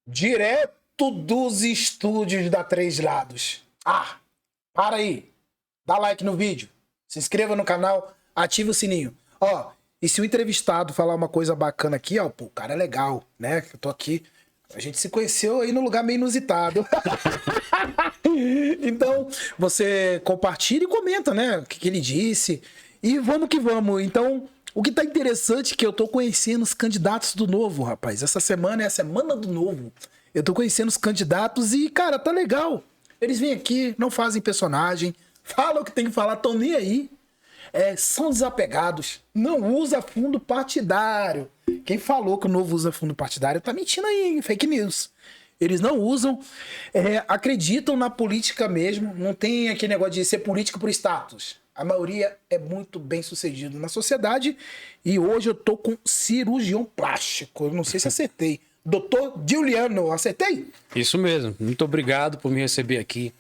Direto dos estúdios da Três Lados. Ah, para aí. Dá like no vídeo. Se inscreva no canal. Ativa o sininho. Ó, e se o entrevistado falar uma coisa bacana aqui, ó, pô, o cara é legal, né? Eu tô aqui. A gente se conheceu aí num lugar meio inusitado. Então, você compartilha e comenta, né? O que ele disse. E vamos que vamos. Então, o que tá interessante é que eu tô conhecendo os candidatos do Novo, rapaz. Essa semana é a semana do Novo. Eu tô conhecendo os candidatos e, cara, tá legal. Eles vêm aqui, não fazem personagem, falam o que tem que falar, tão nem aí. São desapegados, não usa fundo partidário. Quem falou que o Novo usa fundo partidário tá mentindo aí, hein? Fake news. Eles não usam, acreditam na política mesmo, não tem aquele negócio de ser político por status. A maioria é muito bem sucedido na sociedade e hoje eu tô com cirurgião plástico, eu não sei se acertei. Doutor Giuliano, acertei? Isso mesmo, muito obrigado por me receber aqui.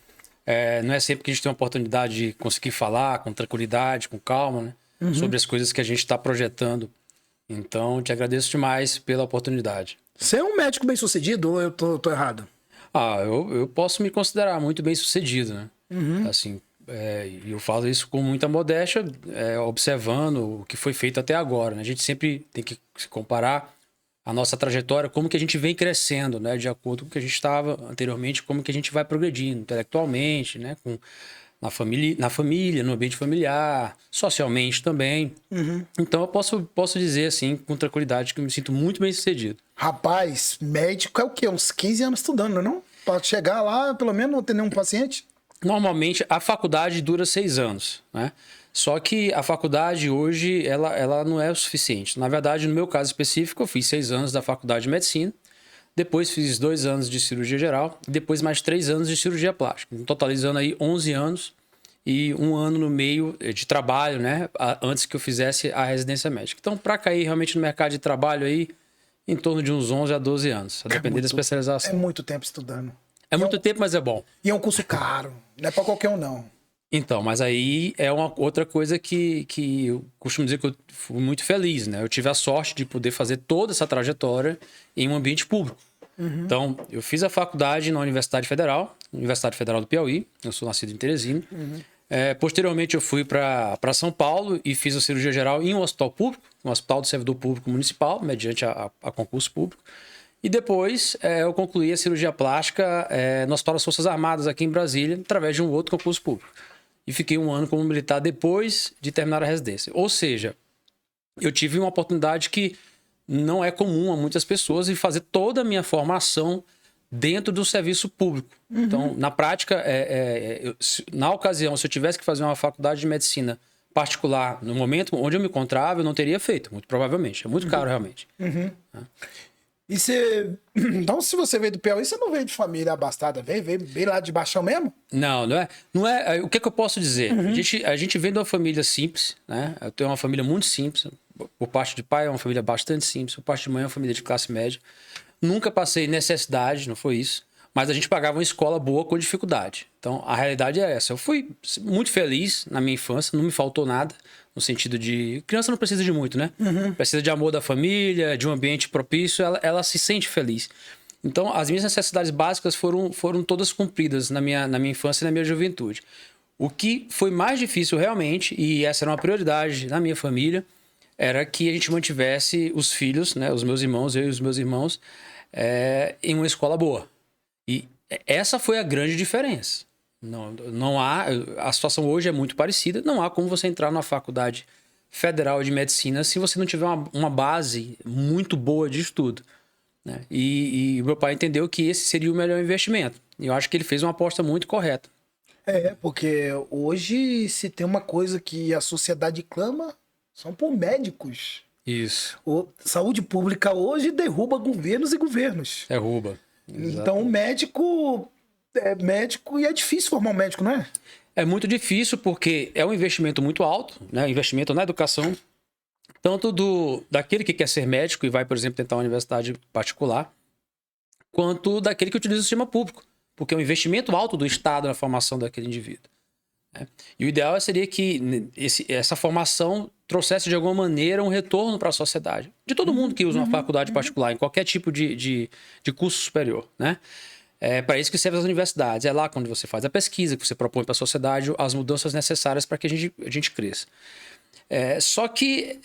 Não é sempre que a gente tem uma oportunidade de conseguir falar com tranquilidade, com calma, né? Sobre as coisas que a gente está projetando. Então, te agradeço demais pela oportunidade. Você é um médico bem sucedido ou eu tô errado? Eu posso me considerar muito bem sucedido, né? Assim, eu falo isso com muita modéstia, observando o que foi feito até agora, né? A gente sempre tem que se comparar a nossa trajetória, como que a gente vem crescendo, né? De acordo com o que a gente estava anteriormente, como que a gente vai progredindo intelectualmente, né? Na família, no ambiente familiar, socialmente também. Então eu posso dizer assim, com tranquilidade, que eu me sinto muito bem sucedido. Rapaz, médico é o quê? Uns 15 anos estudando, não? Pra chegar lá, pelo menos, não ter nenhum paciente? Normalmente, a faculdade dura 6 anos, né? Só que a faculdade hoje, ela não é o suficiente. Na verdade, no meu caso específico, eu fiz 6 anos da faculdade de medicina, depois fiz 2 anos de cirurgia geral, e depois mais 3 anos de cirurgia plástica, totalizando aí 11 anos e 1 ano no meio de trabalho, né? Antes que eu fizesse a residência médica. Então, para cair realmente no mercado de trabalho aí, em torno de uns 11 a 12 anos, a depender da especialização. É muito tempo estudando. É muito tempo, mas é bom. E é um curso caro, não é pra qualquer um, não. Então, mas aí é uma outra coisa que eu costumo dizer que eu fui muito feliz, né? Eu tive a sorte de poder fazer toda essa trajetória em um ambiente público. Então, eu fiz a faculdade na Universidade Federal do Piauí, eu sou nascido em Teresina. Posteriormente, eu fui para São Paulo e fiz a cirurgia geral em um hospital público, um hospital do servidor público municipal, mediante a concurso público. E depois eu concluí a cirurgia plástica no Hospital das Forças Armadas aqui em Brasília, através de um outro concurso público. E fiquei 1 ano como militar depois de terminar a residência. Ou seja, eu tive uma oportunidade que não é comum a muitas pessoas de fazer toda a minha formação dentro do serviço público. Então, na prática, na ocasião, se eu tivesse que fazer uma faculdade de medicina particular no momento onde eu me encontrava, eu não teria feito, muito provavelmente. É muito caro, realmente. E você... Então, se você veio do Piauí, você não veio de família abastada, veio lá de baixão mesmo? Não é. O que eu posso dizer? A gente vem de uma família simples, né? Eu tenho uma família muito simples. Por parte de pai é uma família bastante simples. Por parte de mãe é uma família de classe média. Nunca passei necessidade, não foi isso. Mas a gente pagava uma escola boa com dificuldade. Então, a realidade é essa. Eu fui muito feliz na minha infância, não me faltou nada. No sentido de... Criança não precisa de muito, né? Precisa de amor da família, de um ambiente propício, ela se sente feliz. Então, as minhas necessidades básicas foram todas cumpridas na minha infância e na minha juventude. O que foi mais difícil realmente, e essa era uma prioridade na minha família, era que a gente mantivesse os filhos, né? Os meus irmãos, eu e os meus irmãos, em uma escola boa. E essa foi a grande diferença. Não há... A situação hoje é muito parecida. Não há como você entrar numa faculdade federal de medicina se você não tiver uma base muito boa de estudo, né? E meu pai entendeu que esse seria o melhor investimento. E eu acho que ele fez uma aposta muito correta. Porque hoje se tem uma coisa que a sociedade clama, são por médicos. Isso. Saúde pública hoje derruba governos e governos. Derruba. Então, o médico é médico e é difícil formar um médico, não é? É muito difícil porque é um investimento muito alto, né? Investimento na educação, tanto daquele que quer ser médico e vai, por exemplo, tentar uma universidade particular, quanto daquele que utiliza o sistema público, porque é um investimento alto do Estado na formação daquele indivíduo. né? E o ideal seria que essa formação trouxesse de alguma maneira um retorno para a sociedade. De todo mundo que usa uma faculdade particular, em qualquer tipo de curso superior, né? É para isso que servem as universidades. É lá quando você faz a pesquisa, que você propõe para a sociedade as mudanças necessárias para que a gente cresça. Só que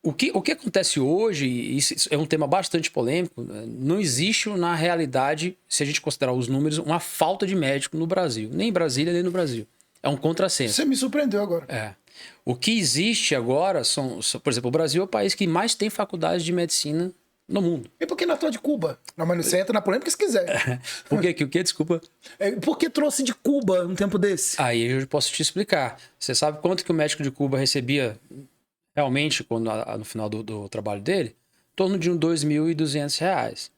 o que acontece hoje, e isso é um tema bastante polêmico, não existe na realidade, se a gente considerar os números, uma falta de médico no Brasil. Nem em Brasília, nem no Brasil. É um contrassenso. Você me surpreendeu agora. O que existe agora por exemplo, o Brasil é o país que mais tem faculdades de medicina no mundo. E por que não trouxe de Cuba? Não, mas você entra na polêmica se quiser. Por quê? O quê? Desculpa. Por que trouxe de Cuba um tempo desse? Aí eu posso te explicar. Você sabe quanto que o médico de Cuba recebia realmente no final do trabalho dele? Em torno de uns R$2.200.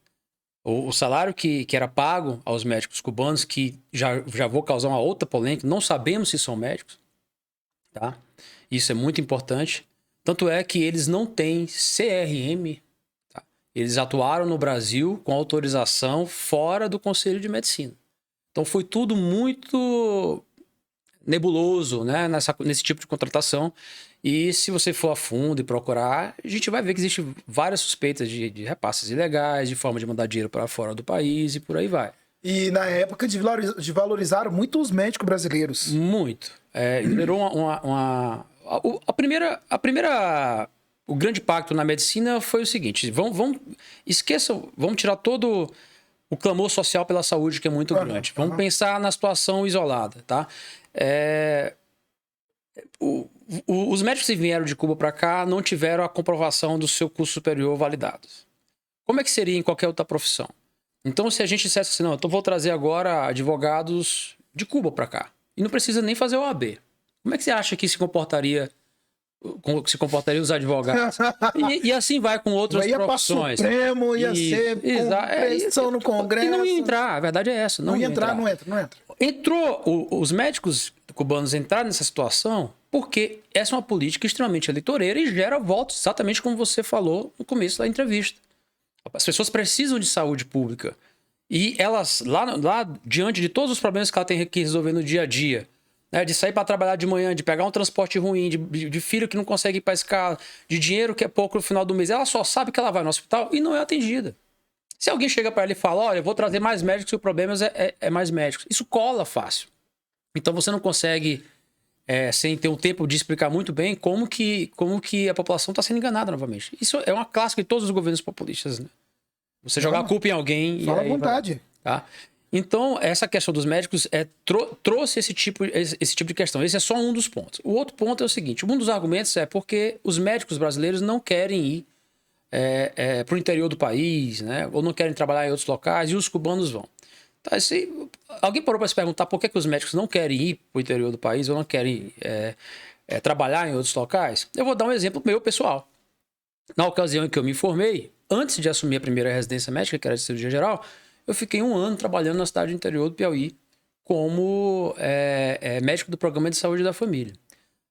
O salário que era pago aos médicos cubanos, que já vou causar uma outra polêmica, não sabemos se são médicos, tá? Isso é muito importante. Tanto é que eles não têm CRM. Eles atuaram no Brasil com autorização fora do Conselho de Medicina. Então foi tudo muito nebuloso, né, nesse tipo de contratação. E se você for a fundo e procurar, a gente vai ver que existem várias suspeitas de repasses ilegais, de forma de mandar dinheiro para fora do país e por aí vai. E na época valorizaram muito os médicos brasileiros. Muito. Gerou o grande impacto na medicina foi o seguinte: vamos tirar todo o clamor social pela saúde, que é muito grande. Vamos pensar na situação isolada, tá? Os médicos que vieram de Cuba para cá não tiveram a comprovação do seu curso superior validados. Como é que seria em qualquer outra profissão? Então, se a gente dissesse assim, não, então vou trazer agora advogados de Cuba para cá, e não precisa nem fazer o OAB, como é que você acha que se comportariam os advogados? E assim vai com outras profissões. Ia para Supremo, ia ser pressão no Congresso. E não ia entrar, a verdade é essa. Não ia entrar. Não entra. Os médicos cubanos entraram nessa situação porque essa é uma política extremamente eleitoreira e gera votos, exatamente como você falou no começo da entrevista. As pessoas precisam de saúde pública. E elas, lá diante de todos os problemas que ela tem que resolver no dia a dia, né, de sair para trabalhar de manhã, de pegar um transporte ruim, de filho que não consegue ir para a escola, de dinheiro que é pouco no final do mês, ela só sabe que ela vai no hospital e não é atendida. Se alguém chega para ela e fala, olha, eu vou trazer mais médicos e o problema é mais médicos, isso cola fácil. Então você não consegue, sem ter um tempo de explicar muito bem como que a população está sendo enganada novamente. Isso é uma clássica de todos os governos populistas, né? Você jogar a culpa em alguém... Fala à vontade. Tá? Então, essa questão dos médicos trouxe esse tipo de questão. Esse é só um dos pontos. O outro ponto é o seguinte, um dos argumentos é porque os médicos brasileiros não querem ir para o interior do país, né? Ou não querem trabalhar em outros locais, e os cubanos vão. Tá, alguém parou para se perguntar por que os médicos não querem ir para o interior do país ou não querem trabalhar em outros locais? Eu vou dar um exemplo meu pessoal. Na ocasião em que eu me formei, antes de assumir a primeira residência médica, que era de cirurgia geral, eu fiquei 1 ano trabalhando na cidade do interior do Piauí como médico do Programa de Saúde da Família.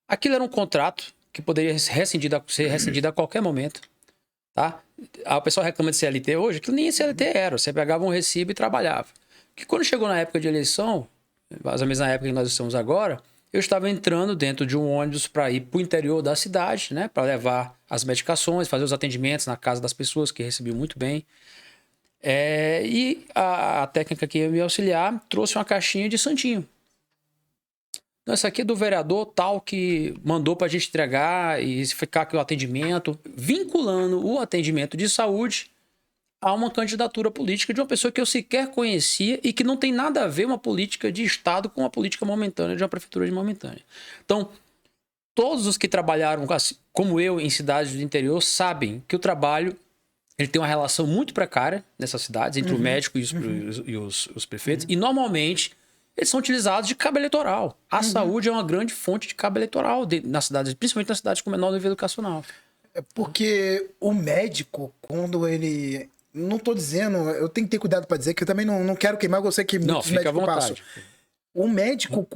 Aquilo era um contrato que poderia ser rescindido a qualquer momento. Tá? O pessoal reclama de CLT hoje, aquilo nem CLT era. Você pegava um recibo e trabalhava. Que quando chegou na época de eleição, mais ou menos na época que nós estamos agora, eu estava entrando dentro de um ônibus para ir para o interior da cidade, né? Para levar as medicações, fazer os atendimentos na casa das pessoas, que recebiam muito bem. E a técnica que ia me auxiliar trouxe uma caixinha de santinho. Então, essa aqui é do vereador tal que mandou para a gente entregar e ficar aqui o atendimento, vinculando o atendimento de saúde a uma candidatura política de uma pessoa que eu sequer conhecia e que não tem nada a ver uma política de Estado com uma política momentânea de uma prefeitura de momentânea. Então, todos os que trabalharam, como eu, em cidades do interior, sabem que o trabalho ele tem uma relação muito precária nessas cidades, entre o médico e os prefeitos, e normalmente eles são utilizados de cabo eleitoral. A saúde é uma grande fonte de cabo eleitoral nas cidades, principalmente nas cidades com menor nível educacional. Porque o médico, quando ele... Não tô dizendo, eu tenho que ter cuidado para dizer, que eu também não quero queimar você que muitos médicos passam. O médico,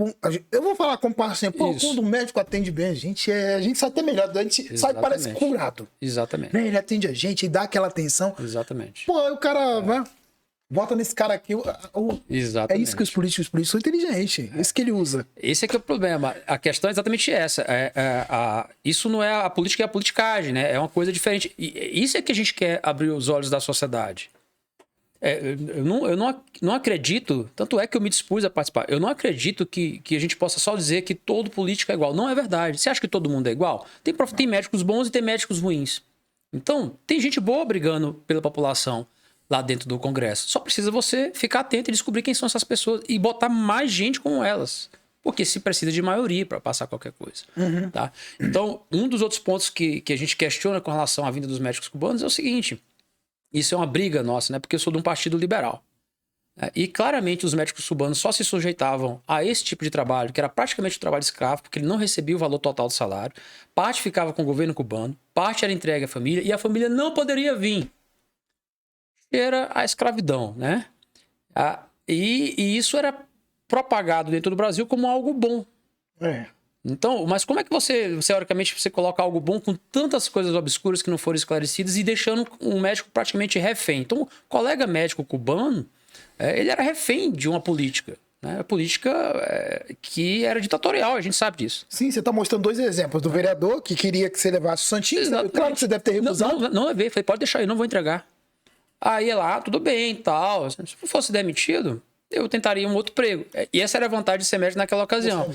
eu vou falar como paciente, quando o médico atende bem a gente sai até melhor, a gente sai parece curado. Exatamente. Né? Ele atende a gente e dá aquela atenção. Exatamente. Pô, aí o cara vai... Vota nesse cara aqui. É Exatamente. isso que os políticos são inteligentes. É isso que ele usa. Esse é que é o problema. A questão é exatamente essa. Isso não é a política, é a politicagem, né? É uma coisa diferente. E isso é que a gente quer abrir os olhos da sociedade. Eu não acredito, tanto é que eu me dispus a participar, eu não acredito que a gente possa só dizer que todo político é igual. Não é verdade. Você acha que todo mundo é igual? Tem médicos bons e tem médicos ruins. Então, tem gente boa brigando pela população lá dentro do Congresso. Só precisa você ficar atento e descobrir quem são essas pessoas e botar mais gente como elas. Porque se precisa de maioria para passar qualquer coisa. Tá? Então, um dos outros pontos que a gente questiona com relação à vinda dos médicos cubanos é o seguinte: isso é uma briga nossa, né? Porque eu sou de um partido liberal. E claramente os médicos cubanos só se sujeitavam a esse tipo de trabalho, que era praticamente um trabalho escravo, porque ele não recebia o valor total do salário. Parte ficava com o governo cubano, parte era entregue à família, e a família não poderia vir. Era a escravidão, né? E isso era propagado dentro do Brasil como algo bom. Então, mas como é que teoricamente, você coloca algo bom com tantas coisas obscuras que não foram esclarecidas e deixando um médico praticamente refém? Então, o colega médico cubano, ele era refém de uma política, né? A política que era ditatorial, a gente sabe disso. Sim, você está mostrando dois exemplos do vereador que queria que você levasse o Santinho. Exatamente. Claro que você deve ter recusado. Não levei, falei, pode deixar aí, não vou entregar. Aí lá, tudo bem, tal. Se eu fosse demitido, eu tentaria um outro emprego. E essa era a vantagem de ser médico naquela ocasião.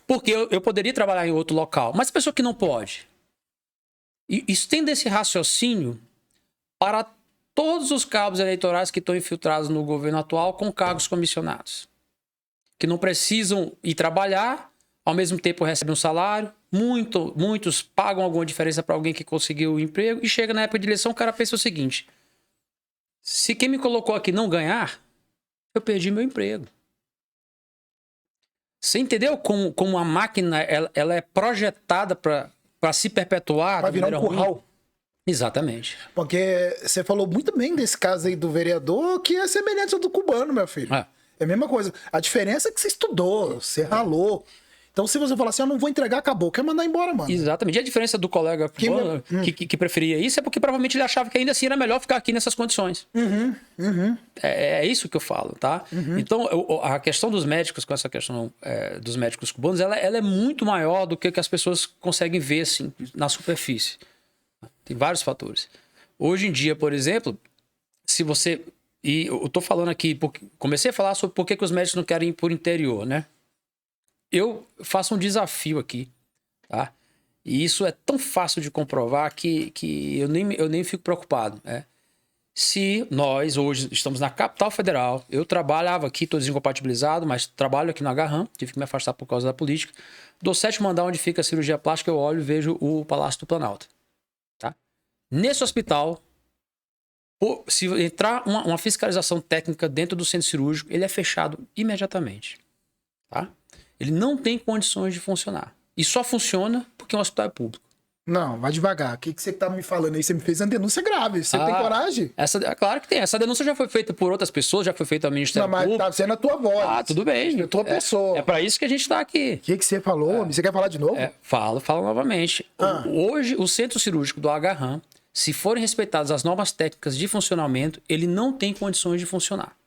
Porque eu poderia trabalhar em outro local. Mas a pessoa que não pode. E estenda esse raciocínio para todos os cabos eleitorais que estão infiltrados no governo atual com cargos comissionados. Que não precisam ir trabalhar, ao mesmo tempo recebem um salário. Muitos pagam alguma diferença para alguém que conseguiu o emprego. E chega na época de eleição, o cara pensa o seguinte: se quem me colocou aqui não ganhar, eu perdi meu emprego. Você entendeu como a máquina ela é projetada para se perpetuar? Vai virar um curral. Ruim? Exatamente. Porque você falou muito bem desse caso aí do vereador, que é semelhante ao do cubano, meu filho. É a mesma coisa. A diferença é que você estudou, você ralou. Então, se você falar assim, eu não vou entregar, acabou. Quer mandar embora, mano. Exatamente. E a diferença do colega cubano que preferia isso é porque provavelmente ele achava que ainda assim era melhor ficar aqui nessas condições. É isso que eu falo, tá? Então, a questão dos médicos, com essa questão dos médicos cubanos, ela é muito maior do que as pessoas conseguem ver, assim, na superfície. Tem vários fatores. Hoje em dia, por exemplo, se você... E eu tô falando aqui, comecei a falar sobre por que os médicos não querem ir por interior, né? Eu faço um desafio aqui, tá? E isso é tão fácil de comprovar que eu nem fico preocupado, né? Se nós hoje estamos na capital federal, eu trabalhava aqui, estou desincompatibilizado, mas trabalho aqui no Agarram, tive que me afastar por causa da política. Do 7º andar onde fica a cirurgia plástica, eu olho e vejo o Palácio do Planalto, tá? Nesse hospital, se entrar uma fiscalização técnica dentro do centro cirúrgico, ele é fechado imediatamente, tá? Ele não tem condições de funcionar. E só funciona porque é um hospital público. Não, vai devagar. O que você tá me falando aí? Você me fez uma denúncia grave. Você tem coragem? Claro que tem. Essa denúncia já foi feita por outras pessoas, já foi feita ao Ministério Público. Mas tá sendo a tua voz. Tudo bem. A tua pessoa. É para isso que a gente tá aqui. O que você falou? Você quer falar de novo? Falo novamente. Hoje, o centro cirúrgico do Agarram, se forem respeitadas as normas técnicas de funcionamento, ele não tem condições de funcionar.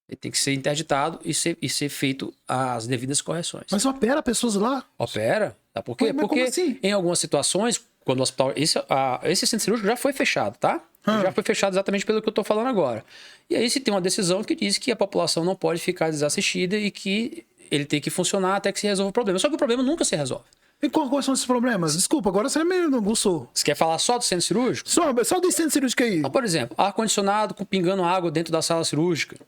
Ele tem que ser interditado e ser feito as devidas correções. Mas opera pessoas lá? Opera. Tá? Por quê? Mas porque assim? Em algumas situações, quando o hospital... Esse centro cirúrgico já foi fechado, tá? Já foi fechado exatamente pelo que eu tô falando agora. E aí se tem uma decisão que diz que a população não pode ficar desassistida e que ele tem que funcionar até que se resolva o problema. Só que o problema nunca se resolve. E quais são esses problemas? Desculpa, agora você me aguçou. Você quer falar só do centro cirúrgico? Só do centro cirúrgico aí. Então, por exemplo, ar-condicionado pingando água dentro da sala cirúrgica.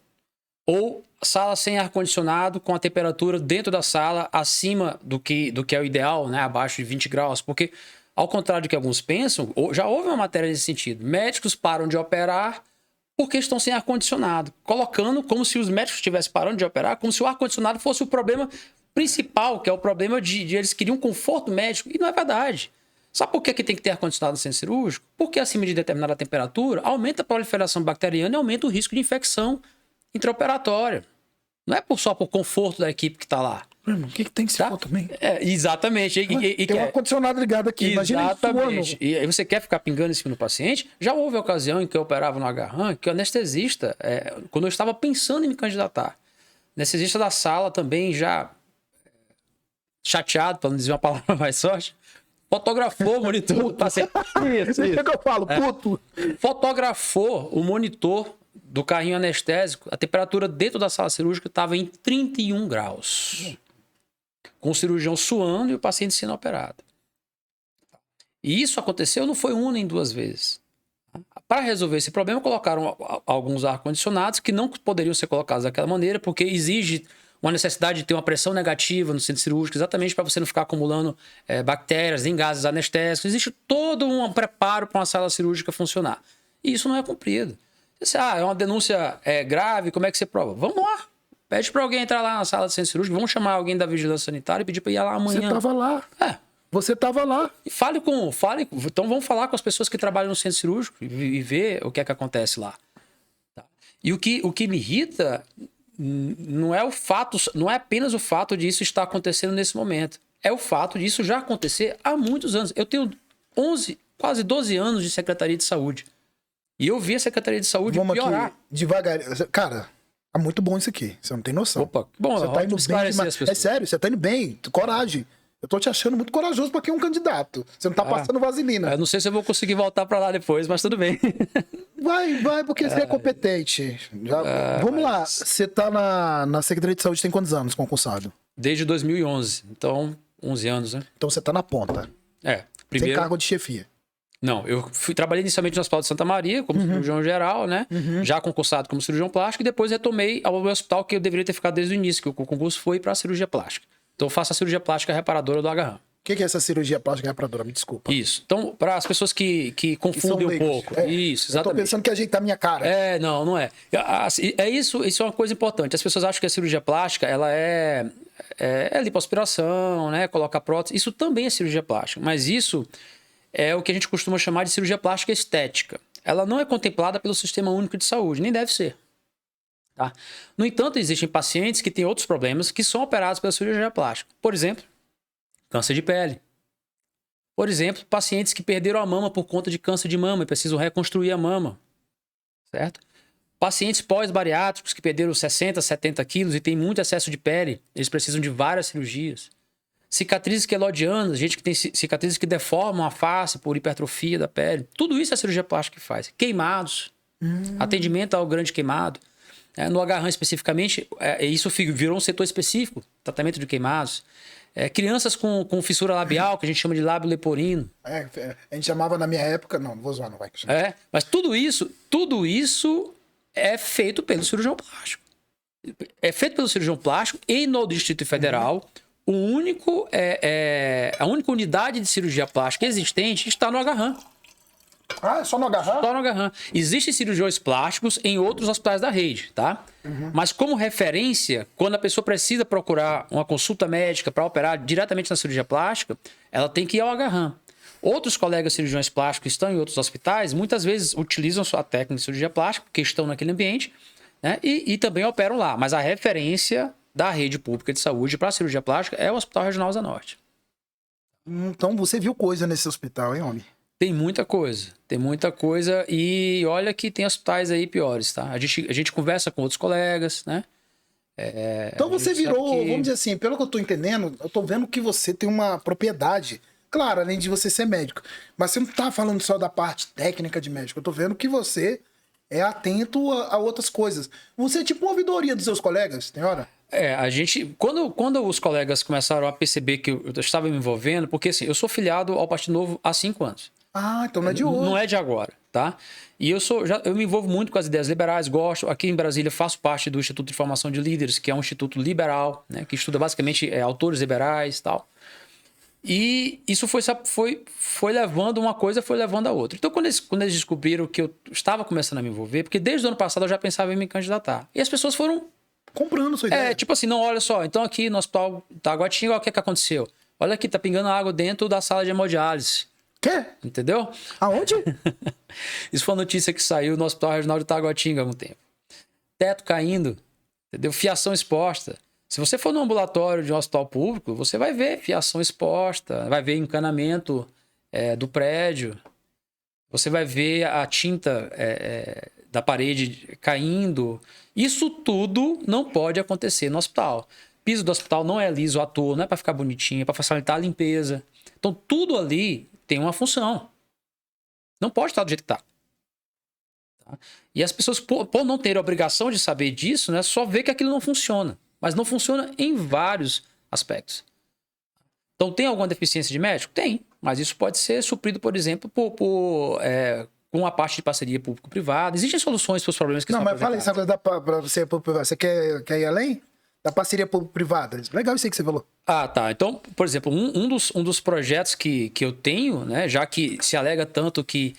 Ou sala sem ar-condicionado com a temperatura dentro da sala acima do que é o ideal, né? Abaixo de 20 graus. Porque, ao contrário do que alguns pensam, já houve uma matéria nesse sentido. Médicos param de operar porque estão sem ar-condicionado. Colocando como se os médicos estivessem parando de operar, como se o ar-condicionado fosse o problema principal, que é o problema de eles queriam conforto médico. E não é verdade. Sabe por que tem que ter ar-condicionado no centro cirúrgico? Porque acima de determinada temperatura, aumenta a proliferação bacteriana e aumenta o risco de infecção intraoperatória. Não é só por conforto da equipe que está lá. Irmão, o que tem que se for também? Exatamente. Tem um ar-condicionado ligado aqui, imagina isso suando. E aí você quer ficar pingando em cima do paciente? Já houve ocasião em que eu operava no agarram, que o anestesista, quando eu estava pensando em me candidatar, o anestesista da sala também já chateado, para não dizer uma palavra mais sorte, fotografou o monitor do paciente. Isso que eu falo, puto. Fotografou o monitor do carrinho anestésico, a temperatura dentro da sala cirúrgica estava em 31 graus. Com o cirurgião suando e o paciente sendo operado. E isso aconteceu não foi uma nem duas vezes. Para resolver esse problema, colocaram alguns ar-condicionados que não poderiam ser colocados daquela maneira, porque exige uma necessidade de ter uma pressão negativa no centro cirúrgico, exatamente para você não ficar acumulando bactérias em gases anestésicos. Existe todo um preparo para uma sala cirúrgica funcionar. E isso não é cumprido. Você, é uma denúncia grave, como é que você prova? Vamos lá. Pede para alguém entrar lá na sala de centro cirúrgico, vamos chamar alguém da vigilância sanitária e pedir para ir lá amanhã. Você estava lá. Você estava lá. E então vamos falar com as pessoas que trabalham no centro cirúrgico e ver o que é que acontece lá. Tá? E o que me irrita não é apenas o fato de isso estar acontecendo nesse momento. É o fato de isso já acontecer há muitos anos. Eu tenho 11, quase 12 anos de Secretaria de Saúde. E eu vi a Secretaria de Saúde piorar. Aqui, devagar. Cara, é muito bom isso aqui. Você não tem noção. Opa, bom, você tá indo bem demais. É sério, você tá indo bem. Coragem. Eu tô te achando muito corajoso pra quem é um candidato. Você não tá passando vaselina. Eu não sei se eu vou conseguir voltar pra lá depois, mas tudo bem. Vai, porque você é competente. Vamos lá. Você tá na Secretaria de Saúde tem quantos anos concursado? Desde 2011. Então, 11 anos, né? Então você tá na ponta. Primeiro... Sem cargo de chefia. Não, eu trabalhei inicialmente no Hospital de Santa Maria, como cirurgião geral, né? Já concursado como cirurgião plástico, e depois retomei ao hospital que eu deveria ter ficado desde o início, que o concurso foi para cirurgia plástica. Então eu faço a cirurgia plástica reparadora do agarram. O que é essa cirurgia plástica reparadora? Me desculpa. Isso. Então, para as pessoas que confundem um pouco. Isso, exatamente. Eu tô pensando que ajeitar minha cara. Não é. Isso é uma coisa importante. As pessoas acham que a cirurgia plástica, ela é lipoaspiração, né? Colocar prótese. Isso também é cirurgia plástica, mas isso é o que a gente costuma chamar de cirurgia plástica estética. Ela não é contemplada pelo Sistema Único de Saúde, nem deve ser. Tá? No entanto, existem pacientes que têm outros problemas que são operados pela cirurgia plástica. Por exemplo, câncer de pele. Por exemplo, pacientes que perderam a mama por conta de câncer de mama e precisam reconstruir a mama. Certo? Pacientes pós-bariátricos que perderam 60, 70 quilos e têm muito excesso de pele, eles precisam de várias cirurgias. Cicatrizes quelodianas, gente que tem cicatrizes que deformam a face por hipertrofia da pele. Tudo isso é a cirurgia plástica que faz. Queimados, atendimento ao grande queimado. No agarram especificamente, isso virou um setor específico, tratamento de queimados. Crianças com fissura labial, que a gente chama de lábio leporino. A gente chamava na minha época, não vou zoar, não vai. Mas tudo isso é feito pelo cirurgião plástico. É feito pelo cirurgião plástico e no Distrito Federal, a única unidade de cirurgia plástica existente está no agarram. É só no agarram? Só no agarram. Existem cirurgiões plásticos em outros hospitais da rede, tá? Mas como referência, quando a pessoa precisa procurar uma consulta médica para operar diretamente na cirurgia plástica, ela tem que ir ao agarram. Outros colegas cirurgiões plásticos que estão em outros hospitais, muitas vezes utilizam sua técnica de cirurgia plástica, porque estão naquele ambiente, né? E também operam lá. Mas a referência da rede pública de saúde para a cirurgia plástica é o Hospital Regional Asa Norte. Então você viu coisa nesse hospital, hein, homem? Tem muita coisa e olha que tem hospitais aí piores, tá? A gente conversa com outros colegas, né? Então você virou, vamos dizer assim, pelo que eu tô entendendo, eu tô vendo que você tem uma propriedade, claro, além de você ser médico, mas você não tá falando só da parte técnica de médico, eu tô vendo que você é atento a outras coisas. Você é tipo uma ouvidoria dos seus colegas, tem hora? A gente, quando os colegas começaram a perceber que eu estava me envolvendo, porque assim, eu sou filiado ao Partido Novo há 5 anos. Então não é de hoje. Não é de agora, tá? E eu me envolvo muito com as ideias liberais, gosto. Aqui em Brasília faço parte do Instituto de Formação de Líderes, que é um instituto liberal, né? Que estuda basicamente autores liberais e tal. E isso foi levando uma coisa, foi levando a outra. Então, quando eles descobriram que eu estava começando a me envolver, porque desde o ano passado eu já pensava em me candidatar. E as pessoas foram comprando sua ideia. Tipo assim, não, olha só, então aqui no Hospital Taguatinga, o que aconteceu? Olha aqui, tá pingando água dentro da sala de hemodiálise. Quê? Entendeu? Aonde? Isso foi uma notícia que saiu no Hospital Regional de Taguatinga há algum tempo. Teto caindo, entendeu? Fiação exposta. Se você for no ambulatório de um hospital público, você vai ver fiação exposta, vai ver encanamento do prédio, você vai ver a tinta da parede caindo. Isso tudo não pode acontecer no hospital. O piso do hospital não é liso à toa, não é para ficar bonitinho, é para facilitar a limpeza. Então, tudo ali tem uma função. Não pode estar do jeito que está. Tá? E as pessoas, por não ter a obrigação de saber disso, né, só vê que aquilo não funciona. Mas não funciona em vários aspectos. Então, tem alguma deficiência de médico? Tem. Mas isso pode ser suprido, por exemplo, com a parte de parceria público-privada. Existem soluções para os problemas que não, são mas fala isso agora para você público-privado. Você quer ir além da parceria público-privada? Legal isso aí que você falou. Ah, tá. Então, por exemplo, um dos projetos que eu tenho, né, já que se alega tanto que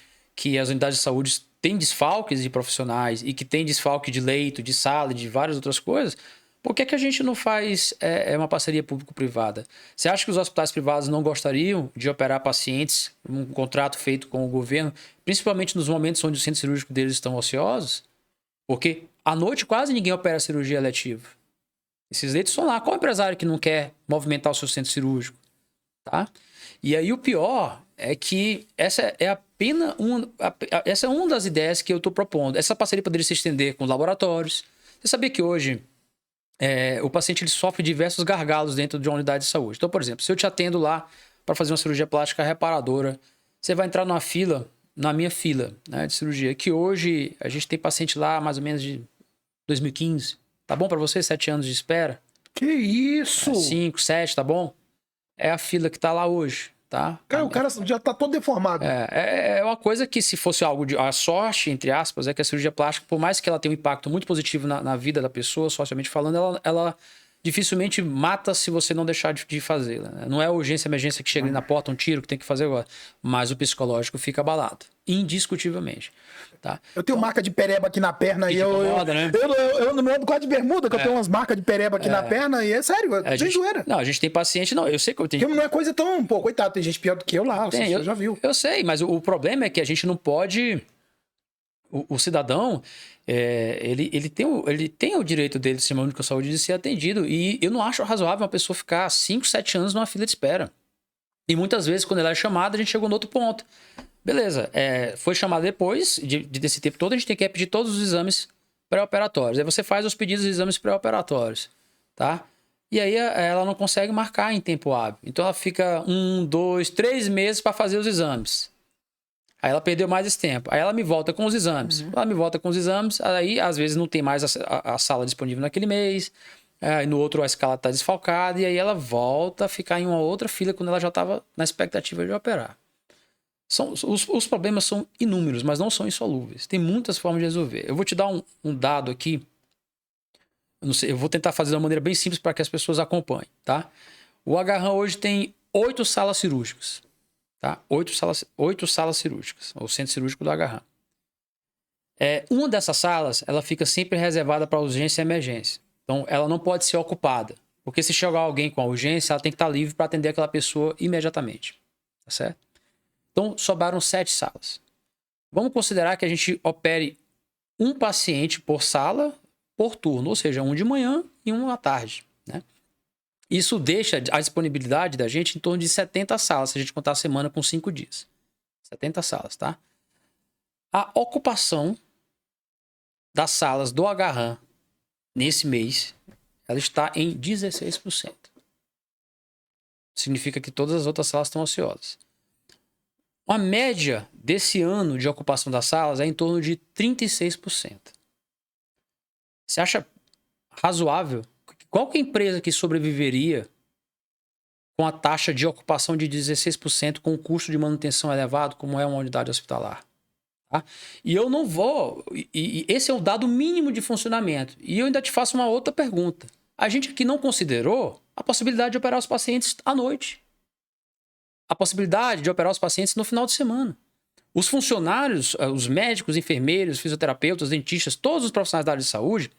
as unidades de saúde têm desfalques de profissionais e que tem desfalque de leito, de sala, de várias outras coisas, por que a gente não faz uma parceria público-privada? Você acha que os hospitais privados não gostariam de operar pacientes, um contrato feito com o governo, principalmente nos momentos onde os centros cirúrgicos deles estão ociosos? Porque à noite quase ninguém opera cirurgia eletiva. Esses leitos estão lá. Qual empresário que não quer movimentar o seu centro cirúrgico? Tá? E aí o pior é que essa é uma das ideias que eu estou propondo. Essa parceria poderia se estender com os laboratórios. Você sabia que hoje o paciente ele sofre diversos gargalos dentro de uma unidade de saúde? Então, por exemplo, se eu te atendo lá para fazer uma cirurgia plástica reparadora, você vai entrar numa fila, na minha fila, né, de cirurgia, que hoje a gente tem paciente lá mais ou menos de 2015. Tá bom para você? 7 anos de espera? Que isso? 5, 7, tá bom? É a fila que tá lá hoje, tá? Cara, o cara já tá todo deformado. É uma coisa que, se fosse algo de... A sorte, entre aspas, é que a cirurgia plástica, por mais que ela tenha um impacto muito positivo na vida da pessoa, socialmente falando, ela dificilmente mata se você não deixar de fazê-la. Né? Não é a urgência, emergência que chega ali na porta, um tiro que tem que fazer agora. Mas o psicológico fica abalado. Indiscutivelmente. Tá? Eu tenho marca de pereba aqui na perna e né? eu não ando quase de bermuda, que eu tenho umas marcas de pereba aqui na perna e é sério, sem zoeira. Não, a gente tem paciente, não, eu sei que eu tenho. Porque não é coisa tão, pô, coitado, tem gente pior do que eu lá, você já viu. Eu sei, mas o problema é que a gente não pode... O cidadão, ele tem o direito dele, Sistema Único de Saúde, de ser atendido. E eu não acho razoável uma pessoa ficar 5, 7 anos numa fila de espera. E muitas vezes, quando ela é chamada, a gente chegou no outro ponto. Beleza, foi chamado depois desse tempo todo, a gente tem que pedir todos os exames pré-operatórios. Aí você faz os pedidos de exames pré-operatórios, tá? E aí ela não consegue marcar em tempo hábil. Então ela fica 1, 2, 3 meses para fazer os exames. Aí ela perdeu mais esse tempo. Aí ela me volta com os exames. Ela me volta com os exames, aí às vezes não tem mais a sala disponível naquele mês. Aí no outro a escala está desfalcada. E aí ela volta a ficar em uma outra fila quando ela já estava na expectativa de operar. Os problemas são inúmeros, mas não são insolúveis. Tem muitas formas de resolver. Eu vou te dar um dado aqui. Eu não sei, eu vou tentar fazer de uma maneira bem simples para que as pessoas acompanhem, tá? O Agarran hoje tem 8 salas cirúrgicas. Tá? 8 salas cirúrgicas, o centro cirúrgico do Agarran. Uma dessas salas, ela fica sempre reservada para urgência e emergência. Então, ela não pode ser ocupada. Porque se chegar alguém com a urgência, ela tem que estar livre para atender aquela pessoa imediatamente. Tá certo? Então, sobraram 7 salas. Vamos considerar que a gente opere um paciente por sala, por turno. Ou seja, um de manhã e um à tarde, né? Isso deixa a disponibilidade da gente em torno de 70 salas, se a gente contar a semana com 5 dias. 70 salas, tá? A ocupação das salas do Agarran nesse mês, ela está em 16%. Significa que todas as outras salas estão ociosas. A média desse ano de ocupação das salas é em torno de 36%. Você acha razoável? Qual que é a empresa que sobreviveria com a taxa de ocupação de 16% com o custo de manutenção elevado, como é uma unidade hospitalar? Tá? E eu não vou... E esse é o dado mínimo de funcionamento. E eu ainda te faço uma outra pergunta. A gente aqui não considerou a possibilidade de operar os pacientes à noite. A possibilidade de operar os pacientes no final de semana. Os funcionários, os médicos, enfermeiros, fisioterapeutas, dentistas, todos os profissionais da área de saúde...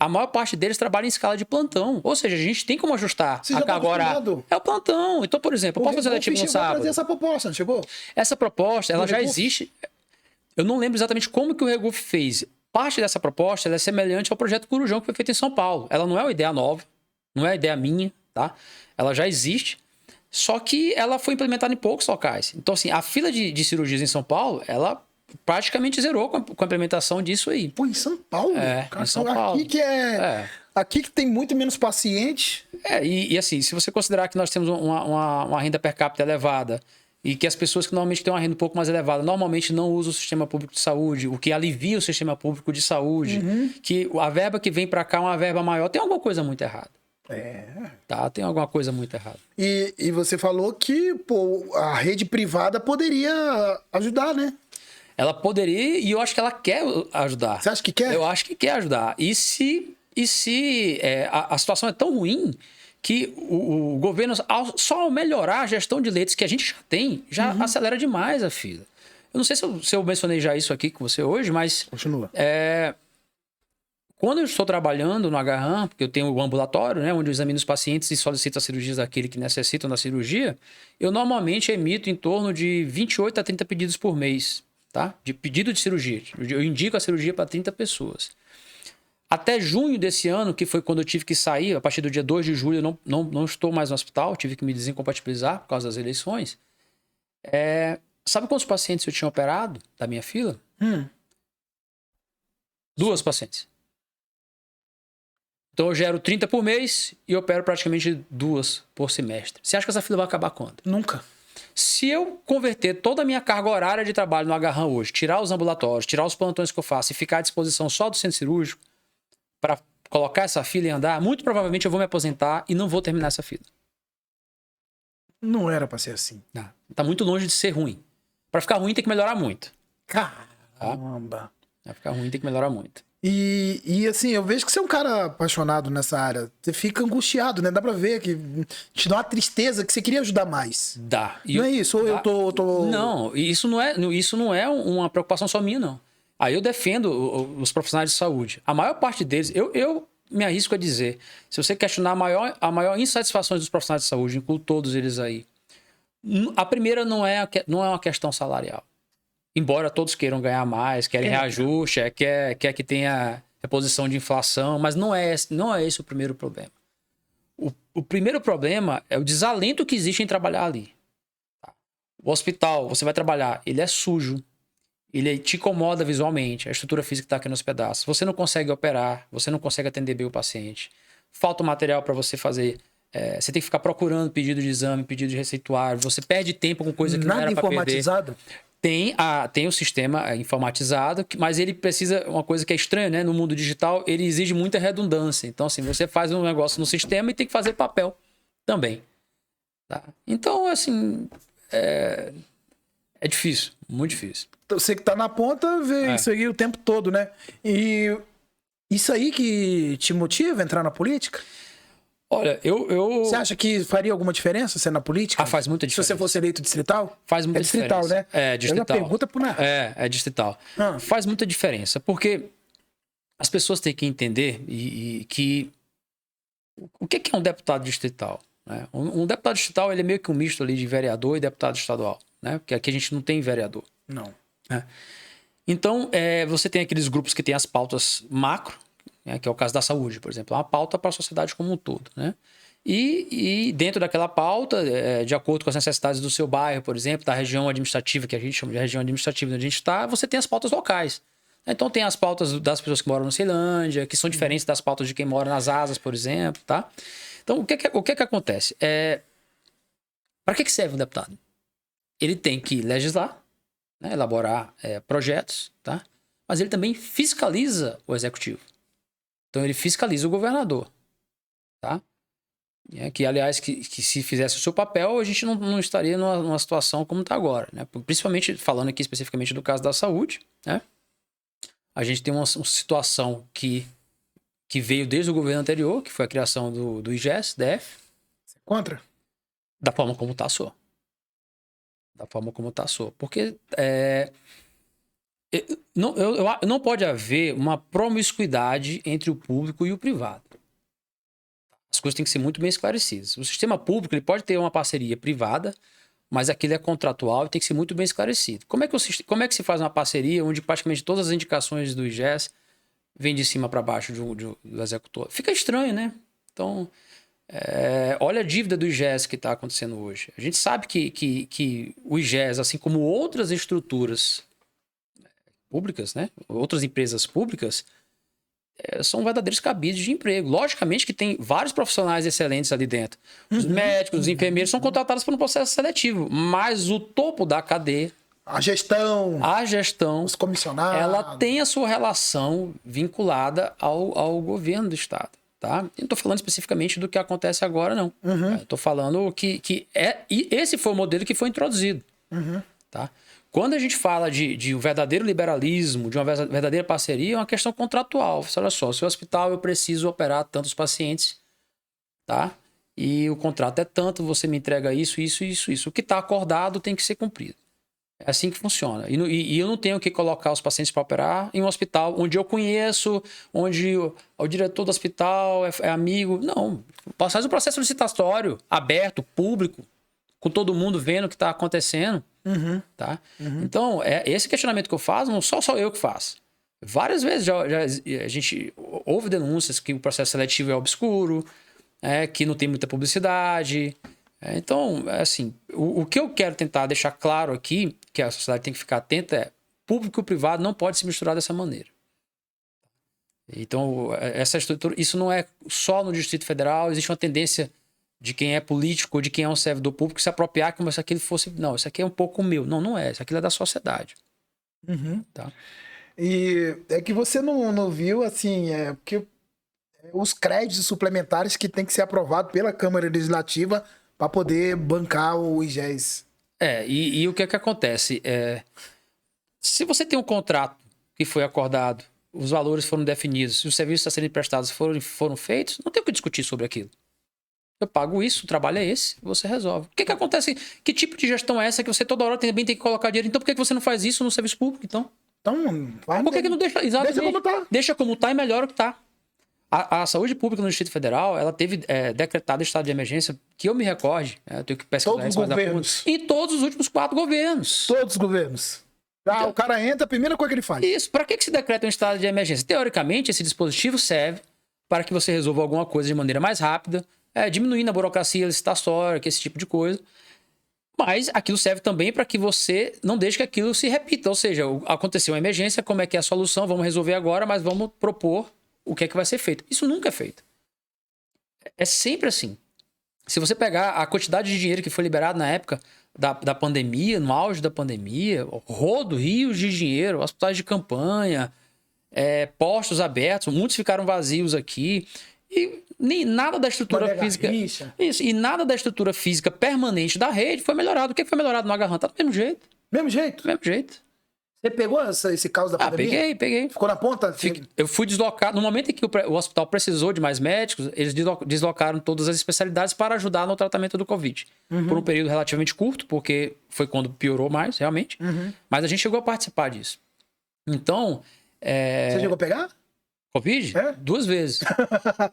A maior parte deles trabalha em escala de plantão. Ou seja, a gente tem como ajustar a carga horária. É o plantão. Então, por exemplo, eu posso fazer letivo no sábado. Trazer essa proposta, não chegou? Essa proposta, ela já existe. Eu não lembro exatamente como que o Reguf fez. Parte dessa proposta ela é semelhante ao projeto Corujão, que foi feito em São Paulo. Ela não é uma ideia nova. Não é ideia minha, tá? Ela já existe, só que ela foi implementada em poucos locais. Então, assim, a fila de cirurgias em São Paulo, ela praticamente zerou com a implementação disso aí. Pô, em São Paulo? Em São Paulo. Aqui que tem muito menos paciente. E assim, se você considerar que nós temos uma renda per capita elevada e que as pessoas que normalmente têm uma renda um pouco mais elevada normalmente não usam o sistema público de saúde, o que alivia o sistema público de saúde, que a verba que vem para cá é uma verba maior, tem alguma coisa muito errada. Tá, tem alguma coisa muito errada. E você falou que, pô, a rede privada poderia ajudar, né? Ela poderia, e eu acho que ela quer ajudar. Você acha que quer? Eu acho que quer ajudar. E se a situação é tão ruim que o governo, só ao melhorar a gestão de leitos que a gente já tem, já acelera demais a fila. Eu não sei se eu mencionei já isso aqui com você hoje, mas... Continua. Quando eu estou trabalhando no Agarram, porque eu tenho o ambulatório, né, onde eu examino os pacientes e solicito as cirurgias daquele que necessitam da cirurgia, eu normalmente emito em torno de 28 a 30 pedidos por mês, tá? De pedido de cirurgia. Eu indico a cirurgia para 30 pessoas. Até junho desse ano, que foi quando eu tive que sair, a partir do dia 2 de julho, eu não estou mais no hospital, tive que me desincompatibilizar por causa das eleições. Sabe quantos pacientes eu tinha operado da minha fila? 2 pacientes. Então eu gero 30 por mês e opero praticamente 2 por semestre. Você acha que essa fila vai acabar quando? Nunca. Se eu converter toda a minha carga horária de trabalho no Agarram hoje, tirar os ambulatórios, tirar os plantões que eu faço e ficar à disposição só do centro cirúrgico para colocar essa fila e andar, muito provavelmente eu vou me aposentar e não vou terminar essa fila. Não era pra ser assim. Tá muito longe de ser ruim. Para ficar ruim tem que melhorar muito. Caramba. Para ficar ruim tem que melhorar muito. E assim, eu vejo que você é um cara apaixonado nessa área. Você fica angustiado, né? Dá pra ver que te dá uma tristeza que você queria ajudar mais. Dá. Não é isso? Ou eu tô... Não, isso não é uma preocupação só minha, não. Aí eu defendo os profissionais de saúde. A maior parte deles, eu me arrisco a dizer, se você questionar a maior insatisfação dos profissionais de saúde, incluo todos eles aí, a primeira não é uma questão salarial. Embora todos queiram ganhar mais, querem reajuste, quer que tenha reposição de inflação, mas não é esse o primeiro problema. O primeiro problema é o desalento que existe em trabalhar ali. O hospital, você vai trabalhar, ele é sujo, ele te incomoda visualmente, a estrutura física está aqui nos pedaços. Você não consegue operar, você não consegue atender bem o paciente. Falta material para você fazer. Você tem que ficar procurando pedido de exame, pedido de receituário. Você perde tempo com coisa que não era para perder. Nada informatizado? Tem o sistema informatizado, mas ele precisa, uma coisa que é estranha, né? No mundo digital, ele exige muita redundância. Então, assim, você faz um negócio no sistema e tem que fazer papel também. Tá? Então, assim, é difícil, muito difícil. Você que tá na ponta, vê isso aí o tempo todo, né? E isso aí que te motiva a entrar na política? Olha, Você acha que faria alguma diferença ser na política? Faz muita diferença. Se você fosse eleito distrital? Faz muita distrital, diferença. Né? Distrital. Pergunta pro Narra. É distrital. Faz muita diferença, porque as pessoas têm que entender que o que é um deputado distrital? Né? Um deputado distrital, ele é meio que um misto ali de vereador e deputado estadual, né? Porque aqui a gente não tem vereador. Não. Né? Então, você tem aqueles grupos que têm as pautas macro, né, que é o caso da saúde, por exemplo, é uma pauta para a sociedade como um todo, né? E dentro daquela pauta, de acordo com as necessidades do seu bairro, por exemplo, da região administrativa, que a gente chama de região administrativa onde a gente está, você tem as pautas locais. Então tem as pautas das pessoas que moram na Ceilândia, que são diferentes das pautas de quem mora nas Asas, por exemplo, tá? Então, o que acontece? Para que serve um deputado? Ele tem que legislar, né, elaborar projetos, tá? Mas ele também fiscaliza o executivo. Então ele fiscaliza o governador, tá? Que, aliás, que se fizesse o seu papel, a gente não estaria numa situação como está agora, né? Principalmente, falando aqui especificamente do caso da saúde, né? A gente tem uma situação que veio desde o governo anterior, que foi a criação do IGES, DF. Você é contra? Da forma como taxou. Porque não pode haver uma promiscuidade entre o público e o privado. As coisas têm que ser muito bem esclarecidas. O sistema público ele pode ter uma parceria privada, mas aquilo é contratual e tem que ser muito bem esclarecido. Como é que se faz uma parceria onde praticamente todas as indicações do IGES vêm de cima para baixo do executor? Fica estranho, né? Então, olha a dívida do IGES que está acontecendo hoje. A gente sabe que o IGES, assim como outras estruturas públicas, né? Outras empresas públicas, são verdadeiros cabides de emprego. Logicamente que tem vários profissionais excelentes ali dentro. Os médicos, os enfermeiros são contratados por um processo seletivo, mas o topo da cadeia, A gestão, os comissionados, ela tem a sua relação vinculada ao governo do Estado. Tá? Eu não estou falando especificamente do que acontece agora, não. Estou falando e esse foi o modelo que foi introduzido. Tá? Quando a gente fala de um verdadeiro liberalismo, de uma verdadeira parceria, é uma questão contratual. Olha só, se o hospital eu preciso operar tantos pacientes, tá? E o contrato é tanto, você me entrega isso. O que está acordado tem que ser cumprido. É assim que funciona. E eu não tenho que colocar os pacientes para operar em um hospital onde eu conheço, onde o diretor do hospital é amigo. Não. Faz um processo licitatório, aberto, público, com todo mundo vendo o que está acontecendo. Tá? Então, esse questionamento que eu faço, não sou só eu que faço. Várias vezes a gente houve denúncias que o processo seletivo é obscuro, que não tem muita publicidade. Então, assim, o que eu quero tentar deixar claro aqui, que a sociedade tem que ficar atenta, é público e privado não pode se misturar dessa maneira. Então, essa estrutura, isso não é só no Distrito Federal, existe uma tendência de quem é político ou de quem é um servidor público se apropriar como se aquilo fosse... Não, isso aqui é um pouco meu. Não, não é. Isso aqui é da sociedade. Tá? E é que você não viu, assim, porque os créditos suplementares que tem que ser aprovado pela Câmara Legislativa para poder bancar o IGES. E o que é que acontece? Se você tem um contrato que foi acordado, os valores foram definidos, se os serviços a serem prestados foram feitos, não tem o que discutir sobre aquilo. Eu pago isso, o trabalho é esse, você resolve. O que que acontece? Que tipo de gestão é essa que você toda hora também tem que colocar dinheiro? Então por que você não faz isso no serviço público, então? Por que não deixa? Exatamente. Deixa como tá. Deixa como tá e melhora o que tá. A saúde pública no Distrito Federal, ela teve decretado estado de emergência, que eu me recorde, eu tenho que pesquisar Todos os isso mais a fundo, governos. em todos os últimos 4 governos. Todos os governos. O cara entra, a primeira coisa que ele faz. Isso. Para que se decreta um estado de emergência? Teoricamente, esse dispositivo serve para que você resolva alguma coisa de maneira mais rápida, diminuindo a burocracia licitatória, esse tipo de coisa. Mas aquilo serve também para que você não deixe que aquilo se repita. Ou seja, aconteceu uma emergência, como é que é a solução? Vamos resolver agora, mas vamos propor o que é que vai ser feito. Isso nunca é feito. É sempre assim. Se você pegar a quantidade de dinheiro que foi liberado na época da pandemia, no auge da pandemia, rios de dinheiro, hospitais de campanha, postos abertos, muitos ficaram vazios aqui. E nem nada da estrutura física. Isso, e nada da estrutura física permanente da rede foi melhorado. O que foi melhorado no Agarran? Tá do mesmo jeito. Mesmo jeito? Mesmo jeito. Você pegou esse caos da pandemia? Peguei. Ficou na ponta? Eu fui deslocado. No momento em que o hospital precisou de mais médicos, eles deslocaram todas as especialidades para ajudar no tratamento do Covid. Por um período relativamente curto, porque foi quando piorou mais, realmente. Mas a gente chegou a participar disso. Então... Você chegou a pegar? Covid? 2 vezes.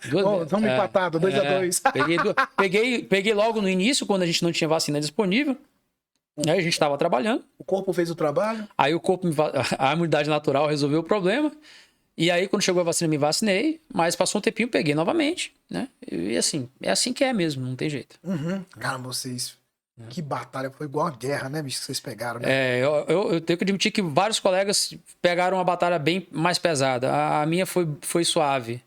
Estamos empatados, 2-2. Peguei logo no início, quando a gente não tinha vacina disponível. A gente estava trabalhando. O corpo fez o trabalho. Aí a imunidade natural resolveu o problema. E aí, quando chegou a vacina, me vacinei. Mas passou um tempinho, peguei novamente. Né? E assim, é assim que é mesmo, não tem jeito. Cara, vocês... Que batalha, foi igual a guerra, né, bicho, que vocês pegaram, né? Eu tenho que admitir que vários colegas pegaram uma batalha bem mais pesada. A minha foi suave,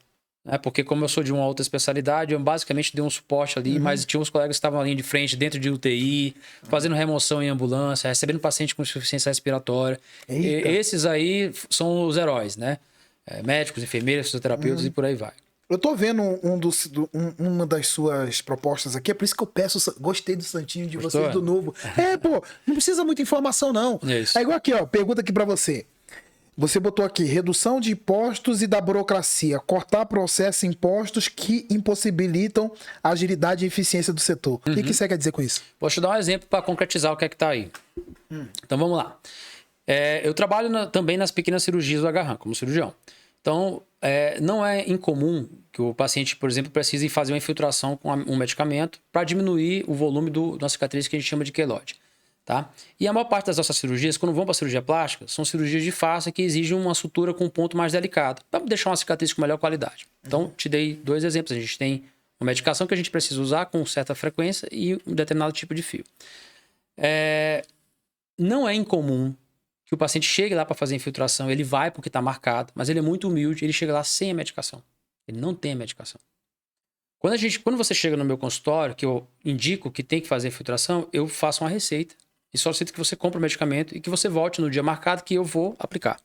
né? Porque como eu sou de uma outra especialidade, eu basicamente dei um suporte ali, mas tinha uns colegas que estavam ali de frente, dentro de UTI, fazendo remoção em ambulância, recebendo paciente com insuficiência respiratória. Esses aí são os heróis, né? Médicos, enfermeiros, fisioterapeutas e por aí vai. Eu tô vendo uma das suas propostas aqui, é por isso que eu gostei do santinho de vocês do novo. Não precisa muita informação, não. É igual aqui, ó, pergunta aqui pra você. Você botou aqui, redução de impostos e da burocracia, cortar processo e impostos que impossibilitam a agilidade e eficiência do setor. O que você quer dizer com isso? Vou te dar um exemplo para concretizar o que é que tá aí. Então vamos lá. Eu trabalho também nas pequenas cirurgias do Agarran, como cirurgião. Então, não é incomum que o paciente, por exemplo, precise fazer uma infiltração com um medicamento para diminuir o volume de uma cicatriz que a gente chama de queloide. Tá? E a maior parte das nossas cirurgias, quando vão para a cirurgia plástica, são cirurgias de face que exigem uma sutura com um ponto mais delicado, para deixar uma cicatriz com melhor qualidade. Então, te dei 2 exemplos. A gente tem Uma medicação que a gente precisa usar com certa frequência e um determinado tipo de fio. Não é incomum que o paciente chegue lá para fazer infiltração, ele vai porque está marcado, mas ele é muito humilde, ele chega lá sem a medicação. Ele não tem a medicação. Quando você chega no meu consultório, que eu indico que tem que fazer infiltração, eu faço uma receita e solicito que você compre o medicamento e que você volte no dia marcado que eu vou aplicar.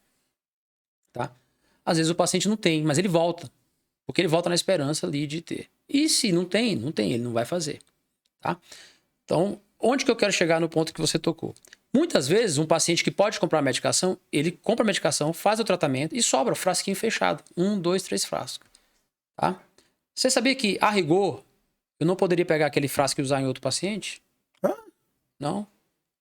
Tá? Às vezes o paciente não tem, mas ele volta. Porque ele volta na esperança ali de ter. E se não tem, ele não vai fazer. Tá? Então, onde que eu quero chegar no ponto que você tocou? Muitas vezes, um paciente que pode comprar medicação, ele compra a medicação, faz o tratamento e sobra o frasquinho fechado. 1, 2, 3 frascos. Tá? Você sabia que, a rigor, eu não poderia pegar aquele frasco e usar em outro paciente? Não.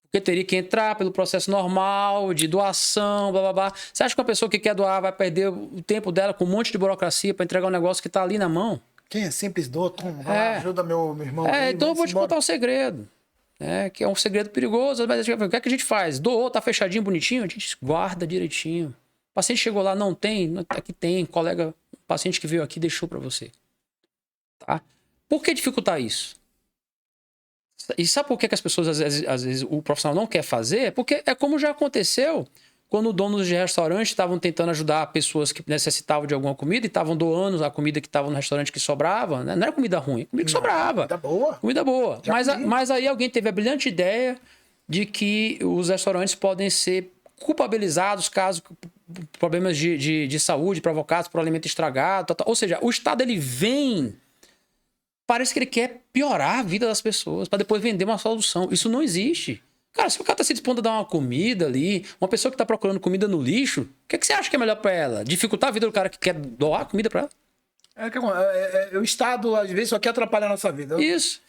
Porque teria que entrar pelo processo normal, de doação, blá, blá, blá. Você acha que uma pessoa que quer doar vai perder o tempo dela com um monte de burocracia para entregar um negócio que está ali na mão? Quem é simples, doa, ajuda meu irmão. Então eu vou te contar um segredo. Que é um segredo perigoso. Mas o que é que a gente faz? Doou, tá fechadinho, bonitinho, a gente guarda direitinho. O paciente chegou lá, não tem, aqui tem, colega, paciente que veio aqui deixou para você. Tá? Por que dificultar isso? E sabe por que as pessoas, às vezes, o profissional não quer fazer? Porque é como já aconteceu quando donos de restaurante estavam tentando ajudar pessoas que necessitavam de alguma comida e estavam doando a comida que estava no restaurante que sobrava. Né? Não era comida ruim, comida que sobrava. Comida boa. Comida boa. Mas aí alguém teve a brilhante ideia de que os restaurantes podem ser culpabilizados caso problemas de saúde provocados por alimento estragado. Ou seja, o Estado ele vem... Parece que ele quer piorar a vida das pessoas para depois vender uma solução. Isso não existe. Cara, se o cara tá se dispondo a dar uma comida ali, uma pessoa que tá procurando comida no lixo, o que você acha que é melhor para ela? Dificultar a vida do cara que quer doar comida para ela? O Estado, às vezes, só quer atrapalhar a nossa vida. Isso.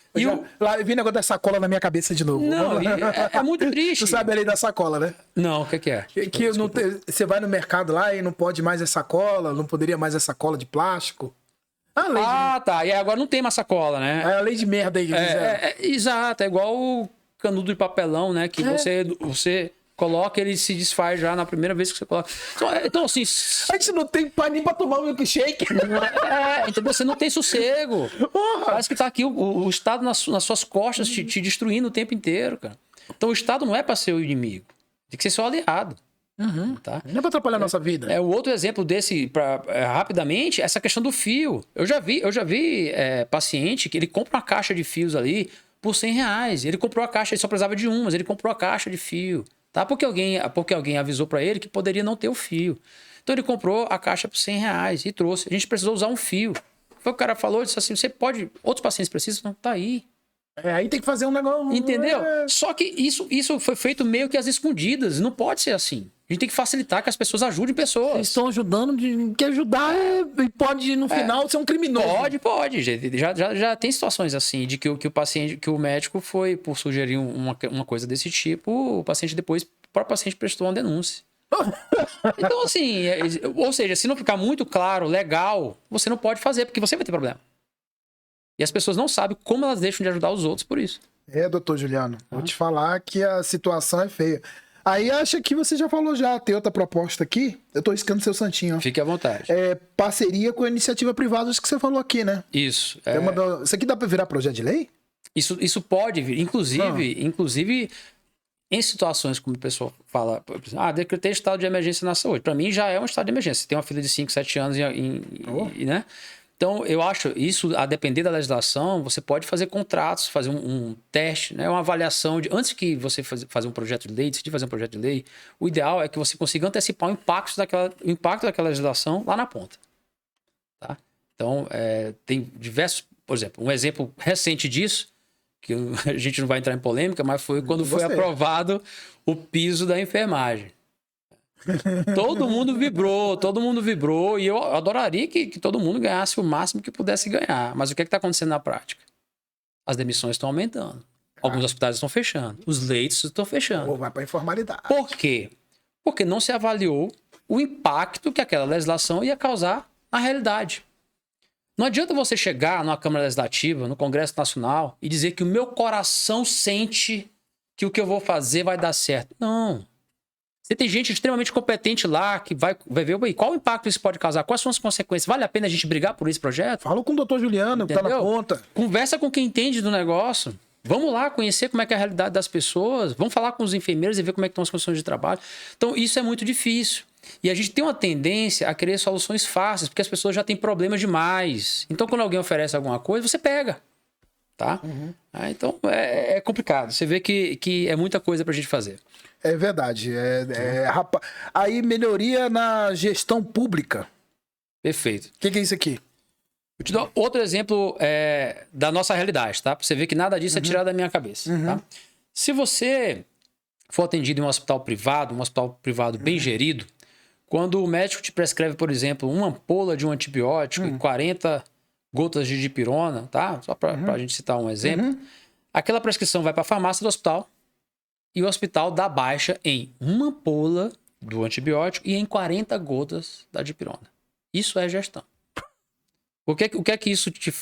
Lá vi o negócio da sacola na minha cabeça de novo. Não, é muito triste. Tu sabe a lei da sacola, né? Não, o que é? Que não você vai no mercado lá e não pode mais essa sacola, não poderia mais essa sacola de plástico. Tá. E agora não tem mais sacola, né? É a lei de merda aí. Exato. É igual o canudo de papelão, né? Que você coloca, ele se desfaz já na primeira vez que você coloca. Então assim... A gente não tem nem pra tomar um milkshake. Então você não tem sossego. Parece que tá aqui o Estado nas suas costas te destruindo o tempo inteiro, cara. Então o Estado não é pra ser o inimigo. Tem que ser seu aliado. Tá? Não é pra atrapalhar a nossa vida. O outro exemplo desse, rapidamente, essa questão do fio. Eu já vi paciente que ele compra uma caixa de fios ali por R$100. Ele comprou a caixa, ele só precisava de mas ele comprou a caixa de fio. Tá? Porque alguém avisou para ele que poderia não ter o fio. Então ele comprou a caixa por R$100 e trouxe. A gente precisou usar um fio. Foi o cara falou, disse assim, você pode... Outros pacientes precisam? Não, tá aí. Aí tem que fazer um negócio... Entendeu? Só que isso foi feito meio que às escondidas. Não pode ser assim. A gente tem que facilitar que as pessoas ajudem pessoas. Eles estão ajudando, que ajudar pode, no final, ser um criminoso. Pode. Já tem situações assim, de que o paciente, que o médico foi, por sugerir uma coisa desse tipo, o paciente depois, o próprio paciente prestou uma denúncia. Então, assim, ou seja, se não ficar muito claro, legal, você não pode fazer, porque você vai ter problema. E as pessoas não sabem como elas deixam de ajudar os outros por isso. Doutor Juliano, vou te falar que a situação é feia. Aí acha que você já falou tem outra proposta aqui. Eu tô riscando seu santinho, ó. Fique à vontade. Parceria com a iniciativa privada, acho que você falou aqui, né? Isso. Isso aqui dá pra virar projeto de lei? Isso pode vir. Inclusive, em situações como o pessoal fala, decretei estado de emergência na saúde. Para mim já é um estado de emergência. Você tem uma filha de 5, 7 anos né? Então, eu acho isso, a depender da legislação, você pode fazer contratos, fazer um teste, né? Uma avaliação de... Antes que você fazer um projeto de lei, decidir fazer um projeto de lei, o ideal é que você consiga antecipar o impacto daquela legislação lá na ponta. Tá? Então, tem diversos... Por exemplo, um exemplo recente disso, que a gente não vai entrar em polêmica, mas foi quando foi aprovado o piso da enfermagem. Todo mundo vibrou e eu adoraria que todo mundo ganhasse o máximo que pudesse ganhar. Mas o que está acontecendo na prática? As demissões estão aumentando. Alguns hospitais estão fechando. Os leitos estão fechando. Ou vai para informalidade. Por quê? Porque não se avaliou o impacto que aquela legislação ia causar na realidade. Não adianta você chegar numa Câmara Legislativa, no Congresso Nacional, e dizer que o meu coração sente que o que eu vou fazer vai dar certo. Não. Você tem gente extremamente competente lá que vai ver qual o impacto isso pode causar, quais são as consequências. Vale a pena a gente brigar por esse projeto? Fala com o doutor Juliano, que tá na ponta. Conversa com quem entende do negócio. Vamos lá conhecer como é que é a realidade das pessoas. Vamos falar com os enfermeiros e ver como é que estão as condições de trabalho. Então, isso é muito difícil. E a gente tem uma tendência a querer soluções fáceis, porque as pessoas já têm problemas demais. Então, quando alguém oferece alguma coisa, você pega. Tá? Então, é complicado. Você vê que é muita coisa pra gente fazer. É verdade. Rapaz. Aí, melhoria na gestão pública. Perfeito. O que é isso aqui? Eu te dou outro exemplo da nossa realidade, tá? Pra você ver que nada disso é tirado da minha cabeça. Tá? Se você for atendido em um hospital privado bem gerido, quando o médico te prescreve, por exemplo, uma ampola de um antibiótico e 40 gotas de dipirona, tá? Só pra gente citar um exemplo. Aquela prescrição vai para a farmácia do hospital e o hospital dá baixa em uma ampola do antibiótico e em 40 gotas da dipirona. Isso é gestão. O que é que isso te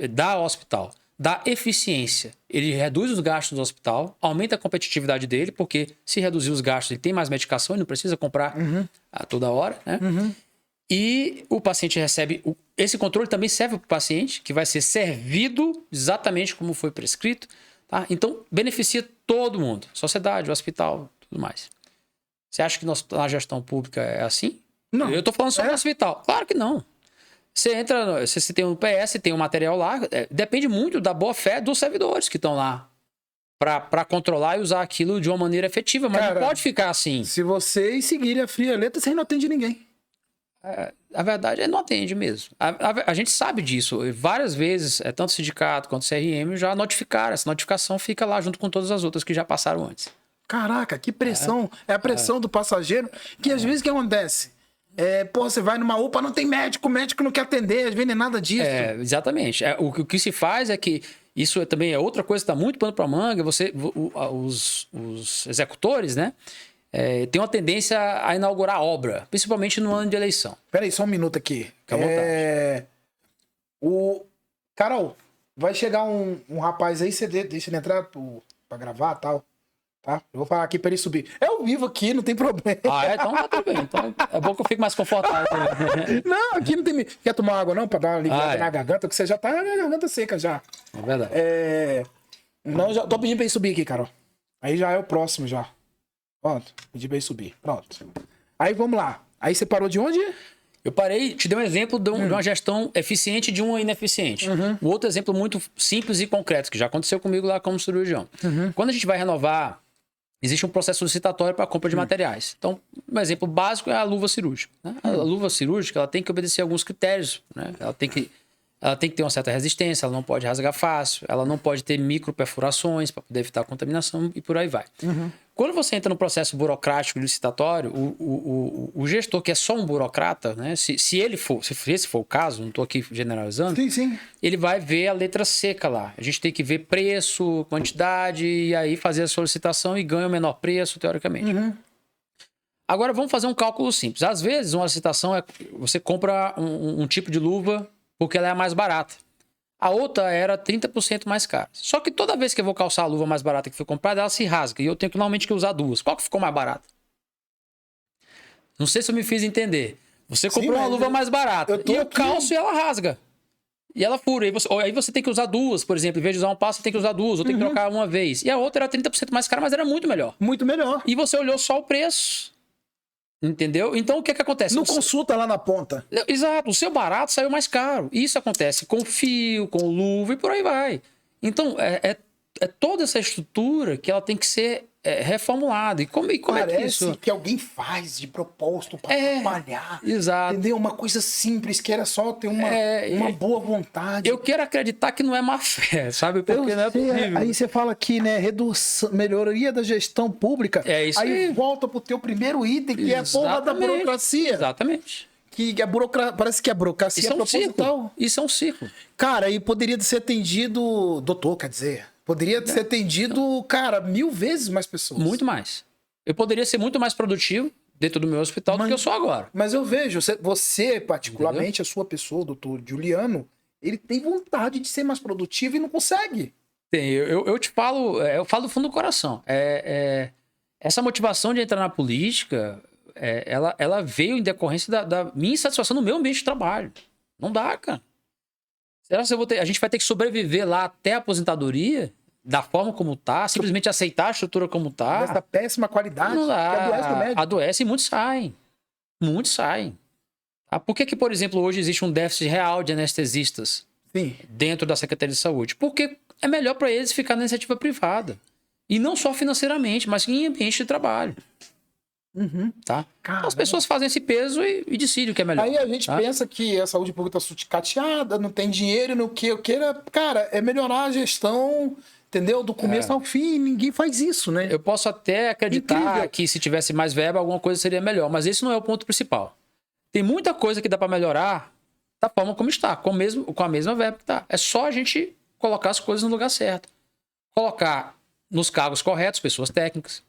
dá ao hospital? Dá eficiência. Ele reduz os gastos do hospital, aumenta a competitividade dele, porque se reduzir os gastos, ele tem mais medicação e não precisa comprar a toda hora, né? E o paciente recebe... Esse controle também serve para o paciente, que vai ser servido exatamente como foi prescrito. Tá? Então, beneficia todo mundo. Sociedade, o hospital, tudo mais. Você acha que na gestão pública é assim? Não. Eu estou falando só do hospital. Claro que não. Você entra... Você tem um PS, tem um material lá. Depende muito da boa-fé dos servidores que estão lá. Para controlar e usar aquilo de uma maneira efetiva. Mas não pode ficar assim. Se vocês seguirem a fria letra, você não atende ninguém. A verdade é que não atende mesmo. A gente sabe disso. Várias vezes, tanto o sindicato quanto o CRM já notificaram. Essa notificação fica lá junto com todas as outras que já passaram antes. Caraca, que pressão. É a pressão do passageiro. Que às vezes o que acontece? Você vai numa UPA, não tem médico, o médico não quer atender, às vezes nem nada disso. Exatamente. O que se faz é que isso também é outra coisa que está muito pano para manga. Os executores, né? Tem uma tendência a inaugurar obra, principalmente no ano de eleição. Peraí, só um minuto aqui. Fica à vontade. Carol, vai chegar um rapaz aí, você deixa ele entrar pra gravar e tal. Tá? Eu vou falar aqui pra ele subir. Eu vivo aqui, não tem problema. Então tá tudo bem. Então, é bom que eu fique mais confortável. Não, aqui não tem... Quer tomar água não? Pra dar uma aliviada na garganta? Porque você já tá na garganta seca já. É verdade. Não, já tô pedindo pra ele subir aqui, Carol. Aí já é o próximo já. Pronto, pedi pra ele subir. Pronto. Aí vamos lá. Aí você parou de onde? Eu parei, te dei um exemplo de uma gestão eficiente e de uma ineficiente. Um outro exemplo muito simples e concreto, que já aconteceu comigo lá como cirurgião. Quando a gente vai renovar, existe um processo licitatório para a compra de materiais. Então, um exemplo básico é a luva cirúrgica. Né? A luva cirúrgica ela tem que obedecer a alguns critérios. Né? Ela tem que ter uma certa resistência, ela não pode rasgar fácil, ela não pode ter microperfurações para poder evitar a contaminação e por aí vai. Quando você entra no processo burocrático licitatório, o gestor que é só um burocrata, né? Se esse for o caso, não estou aqui generalizando, sim. Ele vai ver a letra seca lá. A gente tem que ver preço, quantidade, e aí fazer a solicitação e ganha o menor preço, teoricamente. Agora vamos fazer um cálculo simples. Às vezes, uma licitação você compra um tipo de luva porque ela é a mais barata. A outra era 30% mais cara. Só que toda vez que eu vou calçar a luva mais barata que foi comprada, ela se rasga. E eu tenho que normalmente que usar duas. Qual que ficou mais barata? Não sei se eu me fiz entender. Você comprou uma luva mais barata. E eu calço e ela rasga. E ela fura. Aí você tem que usar duas, por exemplo. Em vez de usar um passo, você tem que usar duas. Ou tem que trocar uma vez. E a outra era 30% mais cara, mas era muito melhor. Muito melhor. E você olhou só o preço. Entendeu? Então, o que acontece? Não consulta lá na ponta. Exato. O seu barato saiu mais caro. Isso acontece com fio, com luva e por aí vai. Então, é toda essa estrutura que ela tem que ser reformulada. E como é que isso... Parece que alguém faz de propósito para atrapalhar. Exato. Entendeu? Uma coisa simples, que era só ter uma boa vontade. Eu quero acreditar que não é má fé, sabe? Porque não é possível. Aí você fala aqui, né? Melhoria da gestão pública. É isso aí. Volta pro teu primeiro item, que é a porra da burocracia. Exatamente. Parece que a burocracia é proposital. Isso é um ciclo. Cara, e poderia ser atendido... Doutor, quer dizer... Poderia ser atendido, cara, 1000 vezes mais pessoas. Muito mais. Eu poderia ser muito mais produtivo dentro do meu hospital do que eu sou agora. Mas eu vejo, você particularmente, a sua pessoa, o doutor Juliano, ele tem vontade de ser mais produtivo e não consegue. Tem. Eu te falo, eu falo do fundo do coração. Essa motivação de entrar na política, ela veio em decorrência da minha insatisfação no meu ambiente de trabalho. Não dá, cara. Será que a gente vai ter que sobreviver lá até a aposentadoria? Da forma como tá? Simplesmente aceitar a estrutura como tá? Dessa péssima qualidade. Não dá. Que adoece o médico. Adoece e muitos saem. Muitos saem. Ah, por que, por exemplo, hoje existe um déficit real de anestesistas Sim. dentro da Secretaria de Saúde? Porque é melhor para eles ficar na iniciativa privada. E não só financeiramente, mas em ambiente de trabalho. Tá? Então, as pessoas fazem esse peso e decidem o que é melhor. Aí a gente pensa que a saúde pública está sucateada, não tem dinheiro no que eu queira. Cara, é melhorar a gestão, entendeu? Do começo ao fim, ninguém faz isso, né? Eu posso até acreditar que se tivesse mais verba, alguma coisa seria melhor, mas esse não é o ponto principal. Tem muita coisa que dá para melhorar da forma como está, com a mesma verba que está. É só a gente colocar as coisas no lugar certo. Colocar nos cargos corretos pessoas técnicas.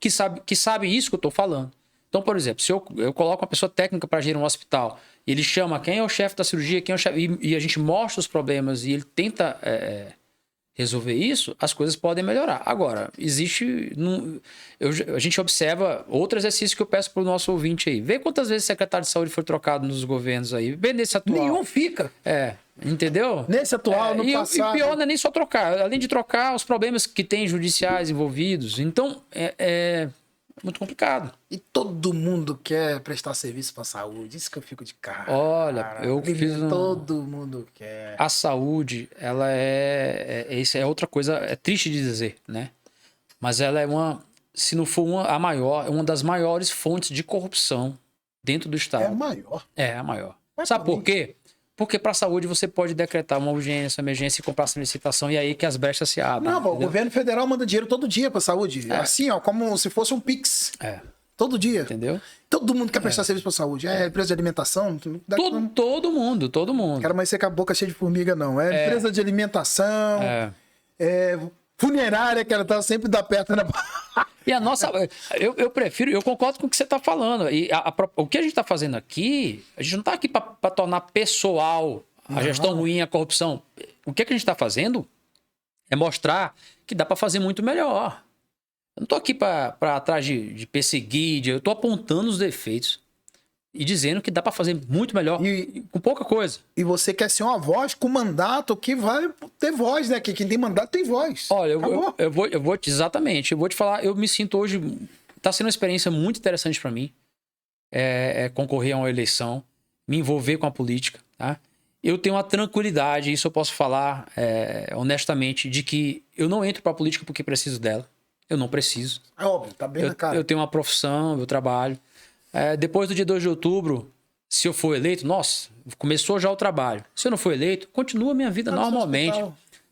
Que sabe isso que eu estou falando. Então, por exemplo, se eu coloco uma pessoa técnica para gerir um hospital, e ele chama quem é o chefe da cirurgia, quem é o chefe, e a gente mostra os problemas e ele tenta resolver isso, as coisas podem melhorar. Agora, existe... a gente observa outro exercício que eu peço para o nosso ouvinte aí. Vê quantas vezes o secretário de saúde foi trocado nos governos aí. Vê nesse atual. Nenhum fica. Entendeu? Nesse atual, no passado. E pior não é nem só trocar. Além de trocar, os problemas que tem judiciais envolvidos. Então, é muito complicado. E todo mundo quer prestar serviço para a saúde. Isso que eu fico de cara. Olha, eu fiz Todo mundo quer. A saúde, ela isso é outra coisa, é triste de dizer, né? Mas ela é se não for a maior, é uma das maiores fontes de corrupção dentro do Estado. É a maior. É a maior. Sabe por quê? Porque para a saúde você pode decretar uma urgência, emergência e comprar essa licitação e aí que as brechas se abrem. Não, o governo federal manda dinheiro todo dia para a saúde. Assim, ó, como se fosse um Pix. Todo dia. Entendeu? Todo mundo quer prestar serviço para a saúde. Empresa de alimentação. Todo mundo. Quero mais ser com a boca cheia de formiga, não. Empresa de alimentação. Funerária, que ela tá sempre da perto na. E a nossa. Eu concordo com o que você está falando. E o que a gente está fazendo aqui, a gente não está aqui para tornar pessoal a gestão ruim, a corrupção. O que a gente está fazendo é mostrar que dá para fazer muito melhor. Eu não estou aqui para atrás de perseguir, eu estou apontando os defeitos e dizendo que dá para fazer muito melhor com pouca coisa. E você quer ser uma voz com mandato que vai ter voz, né? Que quem tem mandato tem voz. Olha, eu vou exatamente, eu vou te falar, eu me sinto hoje, está sendo uma experiência muito interessante para mim, concorrer a uma eleição, me envolver com a política, tá? Eu tenho uma tranquilidade, isso eu posso falar honestamente, de que eu não entro para a política porque preciso dela. Eu não preciso. É óbvio, tá bem na cara. Eu tenho uma profissão, eu trabalho. Depois do dia 2 de outubro, se eu for eleito, nossa, começou já o trabalho. Se eu não for eleito, continua a minha vida normalmente.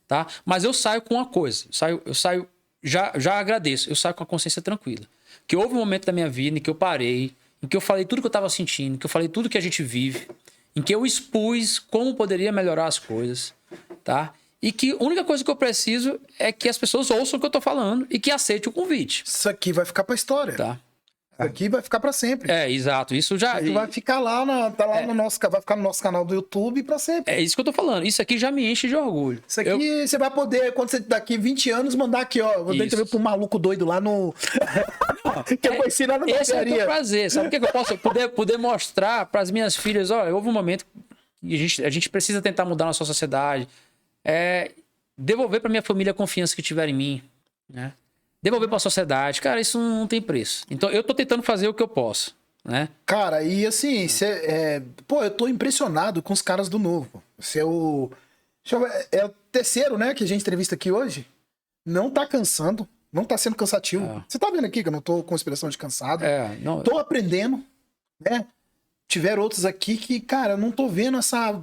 Tá? Mas eu saio com uma coisa. Eu saio já agradeço. Eu saio com a consciência tranquila. Que houve um momento da minha vida em que eu parei, em que eu falei tudo que eu estava sentindo, que eu falei tudo que a gente vive, em que eu expus como poderia melhorar as coisas, tá? E que a única coisa que eu preciso é que as pessoas ouçam o que eu tô falando e que aceitem o convite. Isso aqui vai ficar pra história. Tá. Isso aqui vai ficar pra sempre. Exato. Isso já... Isso vai ficar lá, vai ficar no nosso canal do YouTube pra sempre. É isso que eu tô falando. Isso aqui já me enche de orgulho. Isso aqui você vai poder, quando você daqui 20 anos, mandar aqui, ó. Vou ter pro maluco doido lá no... que eu conheci lá na Esse é o meu prazer. Sabe o que eu posso poder mostrar pras minhas filhas? Olha, houve um momento que a gente precisa tentar mudar a nossa sociedade. Devolver pra minha família a confiança que tiver em mim, né? Devolver pra sociedade. Cara, isso não tem preço. Então, eu tô tentando fazer o que eu posso, né? Cara, e assim, eu tô impressionado com os caras do Novo. Você é o terceiro, né, que a gente entrevista aqui hoje. Não tá cansando, não tá sendo cansativo. Você tá vendo aqui que eu não tô com expressão de cansado. Não... Tô aprendendo, né? Tiveram outros aqui que, cara, eu não tô vendo essa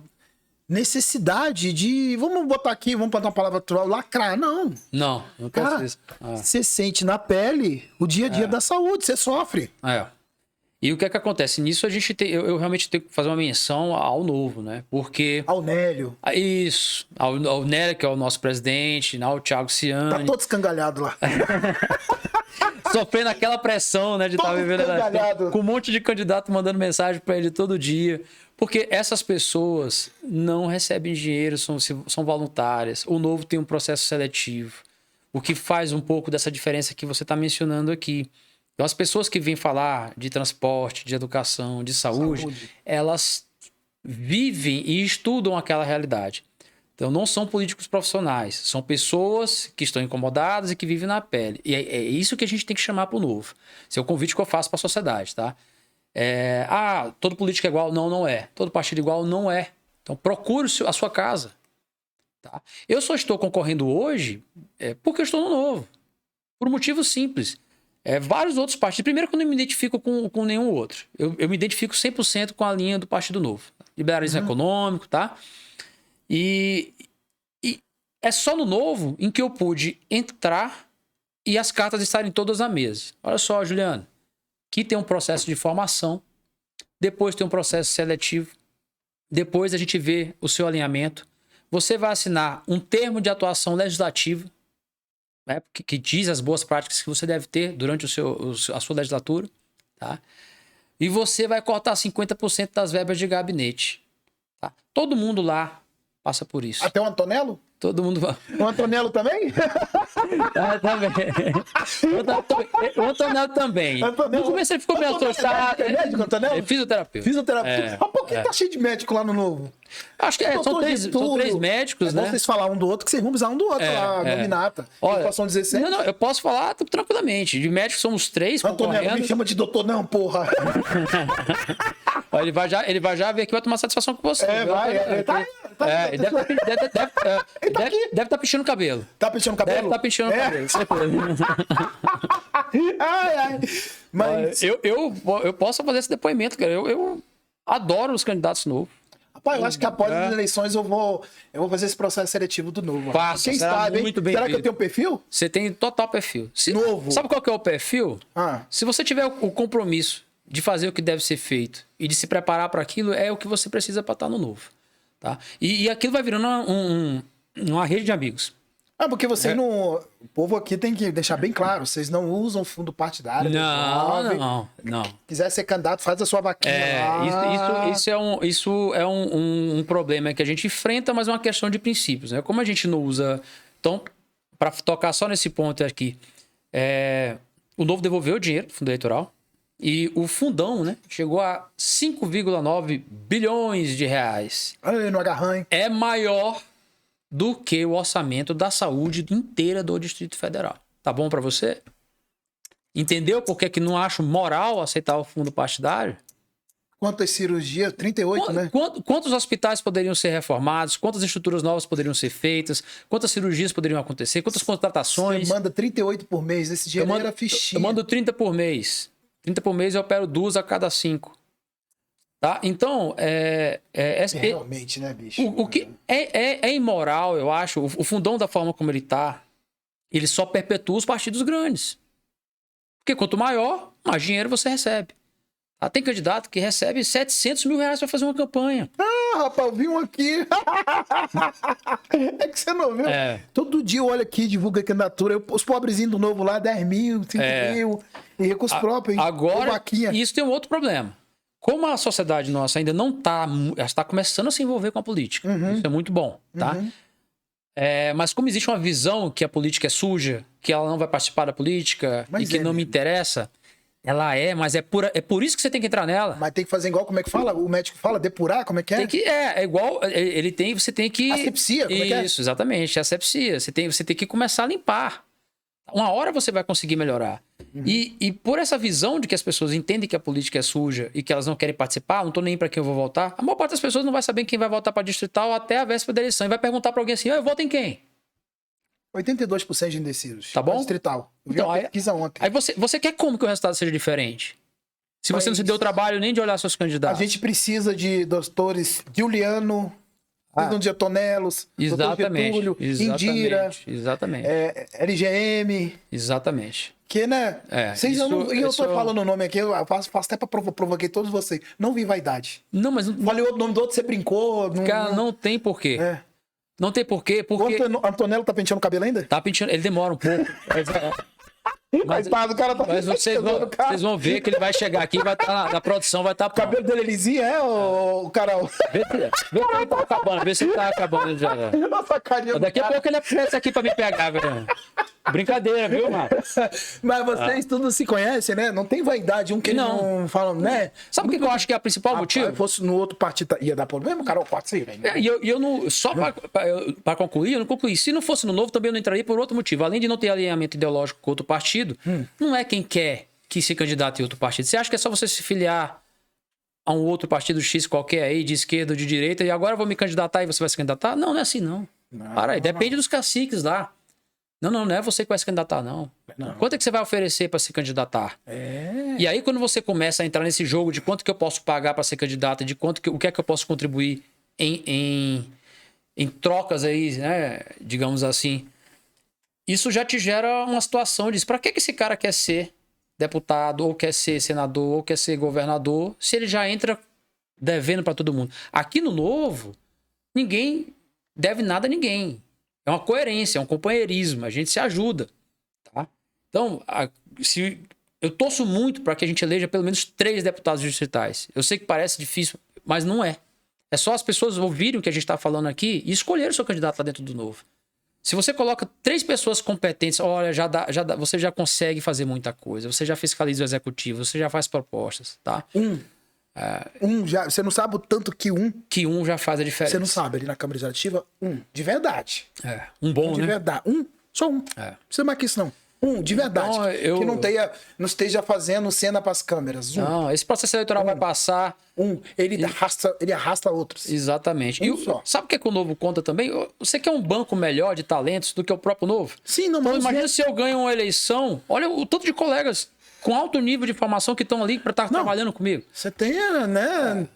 necessidade de... Vamos botar aqui, vamos botar uma palavra atual, lacrar. Não. Não cara, isso. Você sente na pele o dia a dia da saúde, você sofre. E o que é que acontece? Nisso eu realmente tenho que fazer uma menção ao Novo, né? Porque... Ao Nélio. Isso. Ao Nélio, que é o nosso presidente, ao Thiago Ciani. Tá todo escangalhado lá. Sofrendo aquela pressão, né? De estar vivendo com um monte de candidato mandando mensagem para ele todo dia. Porque essas pessoas não recebem dinheiro, são voluntárias. O Novo tem um processo seletivo. o que faz um pouco dessa diferença que você está mencionando aqui. Então, as pessoas que vêm falar de transporte, de educação, de saúde, elas vivem e estudam aquela realidade. Então, não são políticos profissionais, são pessoas que estão incomodadas e que vivem na pele. E é isso que a gente tem que chamar para o novo. Esse é o convite que eu faço para a sociedade, tá? Todo político é igual? Não, não é. Todo partido é igual? Não é. Então, procure a sua casa. Tá? Eu só estou concorrendo hoje porque eu estou no Novo. Por um motivo simples. Vários outros partidos. Primeiro que eu não me identifico com nenhum outro. Eu me identifico 100% com a linha do Partido Novo. Liberalismo econômico, tá? E é só no Novo em que eu pude entrar e as cartas estarem todas à mesa. Olha só, Juliano. Aqui tem um processo de formação. Depois tem um processo seletivo. Depois a gente vê o seu alinhamento. Você vai assinar um termo de atuação legislativa, né, que diz as boas práticas que você deve ter durante a sua legislatura, tá? E você vai cortar 50% das verbas de gabinete. Tá? Todo mundo lá passa por isso. Até o Antonello? Todo mundo vai. O Antonello também? Também. O Antonello também. No começo ele ficou meio assustado. É médico, Antonello? É fisioterapeuta. Fisioterapeuta. Mas por que tá cheio de médico lá no Novo? Acho que são três médicos, né? Vocês falar um do outro, que vocês vão precisar um do outro lá, nominata. Olha, Passam 16. Não, eu posso falar tranquilamente. De médicos somos 3 Antonello, concorrendo. me chama de doutor não, porra. Ele vai já ver que vai tomar satisfação com você. Deve estar pinchando o cabelo. Tá pinchando o cabelo? Deve estar pinchando o cabelo, certeza. Mas eu posso fazer esse depoimento, cara. Eu adoro os candidatos novos. Rapaz, eu acho que após as eleições eu vou fazer esse processo seletivo do Novo. Faça, Quem será sabe, muito bem será que feito. eu tenho perfil? Você tem total perfil. Novo. Sabe qual que é o perfil? Ah. Se você tiver o compromisso de fazer o que deve ser feito e de se preparar para aquilo, é o que você precisa para estar no Novo. Tá? E aquilo vai virando uma rede de amigos. Porque vocês não... O povo aqui tem que deixar bem claro, vocês não usam fundo partidário. Não. Quiser ser candidato, faz a sua vaquinha lá. Isso é um problema que a gente enfrenta, mas é uma questão de princípios. Né? Como a gente não usa... Então, para tocar só nesse ponto aqui, o Novo devolveu o dinheiro do fundo eleitoral e o fundão, né, chegou a 5,9 bilhões de reais. Aí, no agarranho. É maior do que o orçamento da saúde inteira do Distrito Federal. Tá bom para você? Entendeu por que não acho moral aceitar o fundo partidário? Quantas cirurgias? 38, né? Quantos hospitais poderiam ser reformados? Quantas estruturas novas poderiam ser feitas? Quantas cirurgias poderiam acontecer? Quantas contratações? Você manda 38 por mês. Esse dinheiro era fichinha. Eu mando 30 por mês. 30 por mês eu opero 2 a cada 5. Tá? Então, realmente, né, bicho? O que é imoral, eu acho. O fundão, da forma como ele tá, ele só perpetua os partidos grandes. Porque quanto maior, mais dinheiro você recebe. Tá? Tem candidato que recebe 700 mil reais para fazer uma campanha. Rapaz, eu vi um aqui. É que você não viu? Todo dia eu olho aqui, divulga a candidatura. Os pobrezinhos do Novo lá, 10 mil, 5 mil. E recurso próprio. Agora, isso tem um outro problema. Como a sociedade nossa ainda não está começando a se envolver com a política. Isso é muito bom, tá? Mas como existe uma visão que a política é suja, que ela não vai participar da política e que não me interessa, ela mas é por isso que você tem que entrar nela. Mas tem que fazer igual, como é que fala? O médico fala, depurar, como é que é? É igual, você tem que... Asepsia, como é que é? Isso, exatamente, asepsia. Você tem que começar a limpar. Uma hora você vai conseguir melhorar. E por essa visão de que as pessoas entendem que a política é suja e que elas não querem participar, não tô nem para quem eu vou votar, a maior parte das pessoas não vai saber quem vai votar para distrital até a véspera da eleição e vai perguntar para alguém assim, eu voto em quem? 82% de indecisos. Tá bom? Distrital. Eu vi Então, uma pesquisa ontem. Aí você quer como que o resultado seja diferente? Se você não se deu o trabalho nem de olhar seus candidatos. A gente precisa de doutores Giuliano, de Antonelos, exatamente, Getúlio, Indira, exatamente. LGM. Exatamente. Que, né? Eu tô falando o nome aqui, eu faço até pra provoquei todos vocês. Não vi vaidade. Não, mas... Falei o nome do outro, você brincou. Cara, não tem porquê. Não tem porquê, porque... O Antonello tá penteando o cabelo ainda? Tá penteando, ele demora um pouco. Mas vocês vão ver que ele vai chegar aqui e vai estar na produção, vai estar... O cabelo dele é lisinho, o Carol? Vê se ele tá acabando já. Nossa, carinha. Daqui a pouco ele aparece aqui pra me pegar, velho. Brincadeira, viu, mano? Mas vocês todos se conhecem, né? Não tem vaidade, um que eles não falam, né? Sabe o que eu acho que é o principal motivo? Se fosse no outro partido, ia dar problema, Carol, pode ser, velho. E eu não. Só para concluir, eu não concluí. Se não fosse no Novo, também eu não entraria por outro motivo. Além de não ter alinhamento ideológico com outro partido, não é quem quer que se candidate em outro partido. Você acha que é só você se filiar a um outro partido X qualquer aí, de esquerda ou de direita, e agora eu vou me candidatar e você vai se candidatar? Não, não é assim, não. Para aí, depende dos caciques lá. Não é você que vai se candidatar, não. Quanto é que você vai oferecer para se candidatar? E aí, quando você começa a entrar nesse jogo de quanto que eu posso pagar para ser candidato, de o que é que eu posso contribuir em trocas aí, né, digamos assim, isso já te gera uma situação de para que esse cara quer ser deputado, ou quer ser senador, ou quer ser governador, se ele já entra devendo para todo mundo. Aqui no Novo, ninguém deve nada a ninguém. É uma coerência, é um companheirismo, a gente se ajuda, tá? Então, eu torço muito para que a gente eleja pelo menos 3 deputados distritais. Eu sei que parece difícil, mas não é. É só as pessoas ouvirem o que a gente está falando aqui e escolherem o seu candidato lá dentro do Novo. Se você coloca 3 pessoas competentes, olha, você já consegue fazer muita coisa. Você já fiscaliza o executivo, você já faz propostas, tá? Você não sabe o tanto que um já faz a diferença. Você não sabe ali na Câmara Legislativa, de verdade. Um bom, de né? verdade. Só um. Não precisa mais que isso, não. De verdade. Então, que não esteja fazendo cena para as câmeras. Não, esse processo eleitoral vai passar. Ele arrasta outros. Exatamente. Sabe o que, é que o Novo conta também? Você quer um banco melhor de talentos do que o próprio Novo? Sim, não. Então, imagina se eu ganho uma eleição. Olha o tanto de colegas com alto nível de formação que estão ali para estar trabalhando comigo. Você tem, né?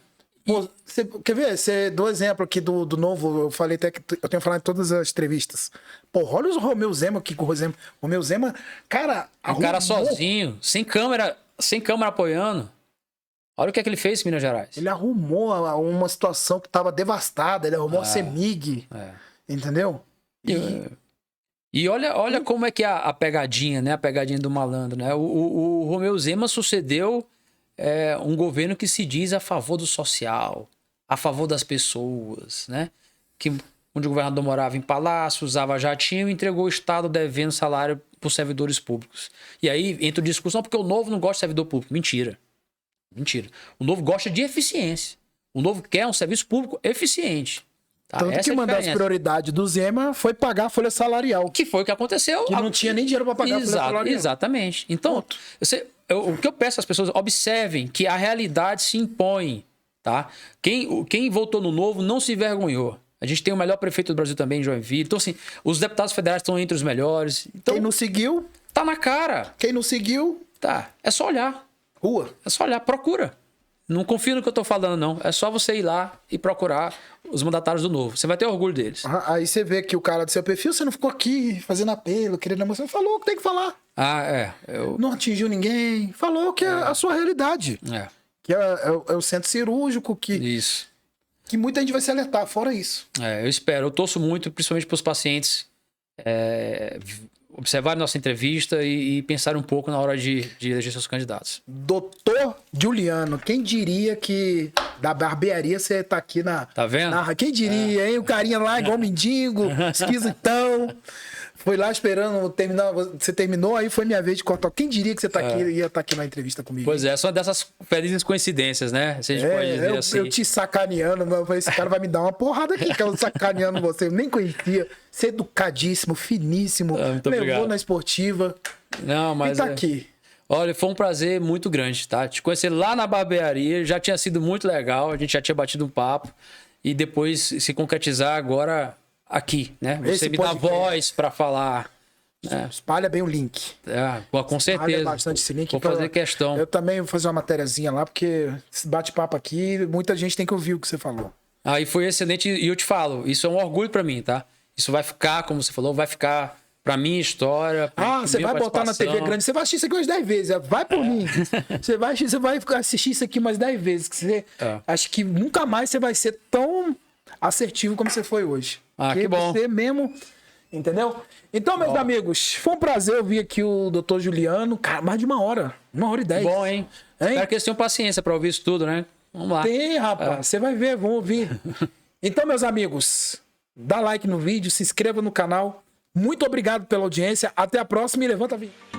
Você, quer ver? Você dou exemplo aqui do Novo. Eu falei até que eu tenho falado em todas as entrevistas. Pô, olha o Romeu Zema aqui com o Romeu Zema. Cara, um cara sozinho, sem câmera apoiando. Olha o que é que ele fez em Minas Gerais. Ele arrumou uma situação que estava devastada. Ele arrumou a CEMIG. Entendeu? E olha como é que é a pegadinha, né? A pegadinha do malandro, né? O Romeu Zema sucedeu um governo que se diz a favor do social, a favor das pessoas, né? Onde o governador morava em palácio, usava jatinho e entregou o Estado devendo salário para os servidores públicos. E aí entra o discurso, não, porque o Novo não gosta de servidor público. Mentira. O Novo gosta de eficiência. O Novo quer um serviço público eficiente. Tá? Tanto que uma das prioridades do Zema foi pagar a folha salarial. Que foi o que aconteceu. Que não tinha nem dinheiro para pagar a folha salarial. Exatamente. Então, o que eu peço às pessoas, observem que a realidade se impõe. Tá? Quem votou no Novo não se envergonhou. A gente tem o melhor prefeito do Brasil também, em Joinville. Então, assim, os deputados federais estão entre os melhores. Então, quem não seguiu... Tá na cara. Quem não seguiu... Tá. É só olhar. Rua. É só olhar. Procura. Não confia no que eu tô falando, não. É só você ir lá e procurar os mandatários do Novo. Você vai ter orgulho deles. Aí você vê que o cara do seu perfil, você não ficou aqui fazendo apelo, querendo mostrar. Falou o que tem que falar. Não atingiu ninguém. Falou que é a sua realidade. Que é o centro cirúrgico que... Isso. Que muita gente vai se alertar, fora isso. Eu espero. Eu torço muito, principalmente para os pacientes, observarem nossa entrevista e pensar um pouco na hora de eleger seus candidatos. Doutor Juliano, quem diria que da barbearia você tá aqui na... Tá vendo? Quem diria, hein? O carinha lá igual mendigo, esquisitão. Foi lá esperando terminar. Você terminou, aí foi minha vez de cortar. Quem diria que você ia estar aqui na entrevista comigo? Pois é, são dessas felizes coincidências, né? Se a gente pode dizer assim. Eu te sacaneando, mas eu falei, esse cara vai me dar uma porrada aqui, que eu sacaneando você. Eu nem conhecia. Você é educadíssimo, finíssimo. Muito levou obrigado. Na esportiva. Não, mas. E tá aqui. Olha, foi um prazer muito grande, tá? Te conhecer lá na barbearia já tinha sido muito legal, a gente já tinha batido um papo. E depois se concretizar agora aqui, né? Você me dá voz para falar. Né? Espalha bem o link. Com certeza. Espalha bastante esse link. Vou fazer questão. Eu também vou fazer uma matériazinha lá, porque esse bate-papo aqui, muita gente tem que ouvir o que você falou. E foi excelente. E eu te falo, isso é um orgulho para mim, tá? Isso vai ficar, como você falou, vai ficar pra minha história. Você vai botar na TV grande, você vai assistir isso aqui umas 10 vezes. Vai por mim. Você vai assistir isso aqui umas 10 vezes. Que você, acho que nunca mais você vai ser tão assertivo como você foi hoje. Que bom. Você mesmo, entendeu? Então, meus amigos, foi um prazer ouvir aqui o Dr. Juliano. Cara, mais de 1h. 1h10. Bom, hein? Espero que eles tenham paciência pra ouvir isso tudo, né? Vamos lá. Tem, rapaz. Você vai ver, vamos ouvir. Então, meus amigos, dá like no vídeo, se inscreva no canal. Muito obrigado pela audiência. Até a próxima e levanta a vinheta.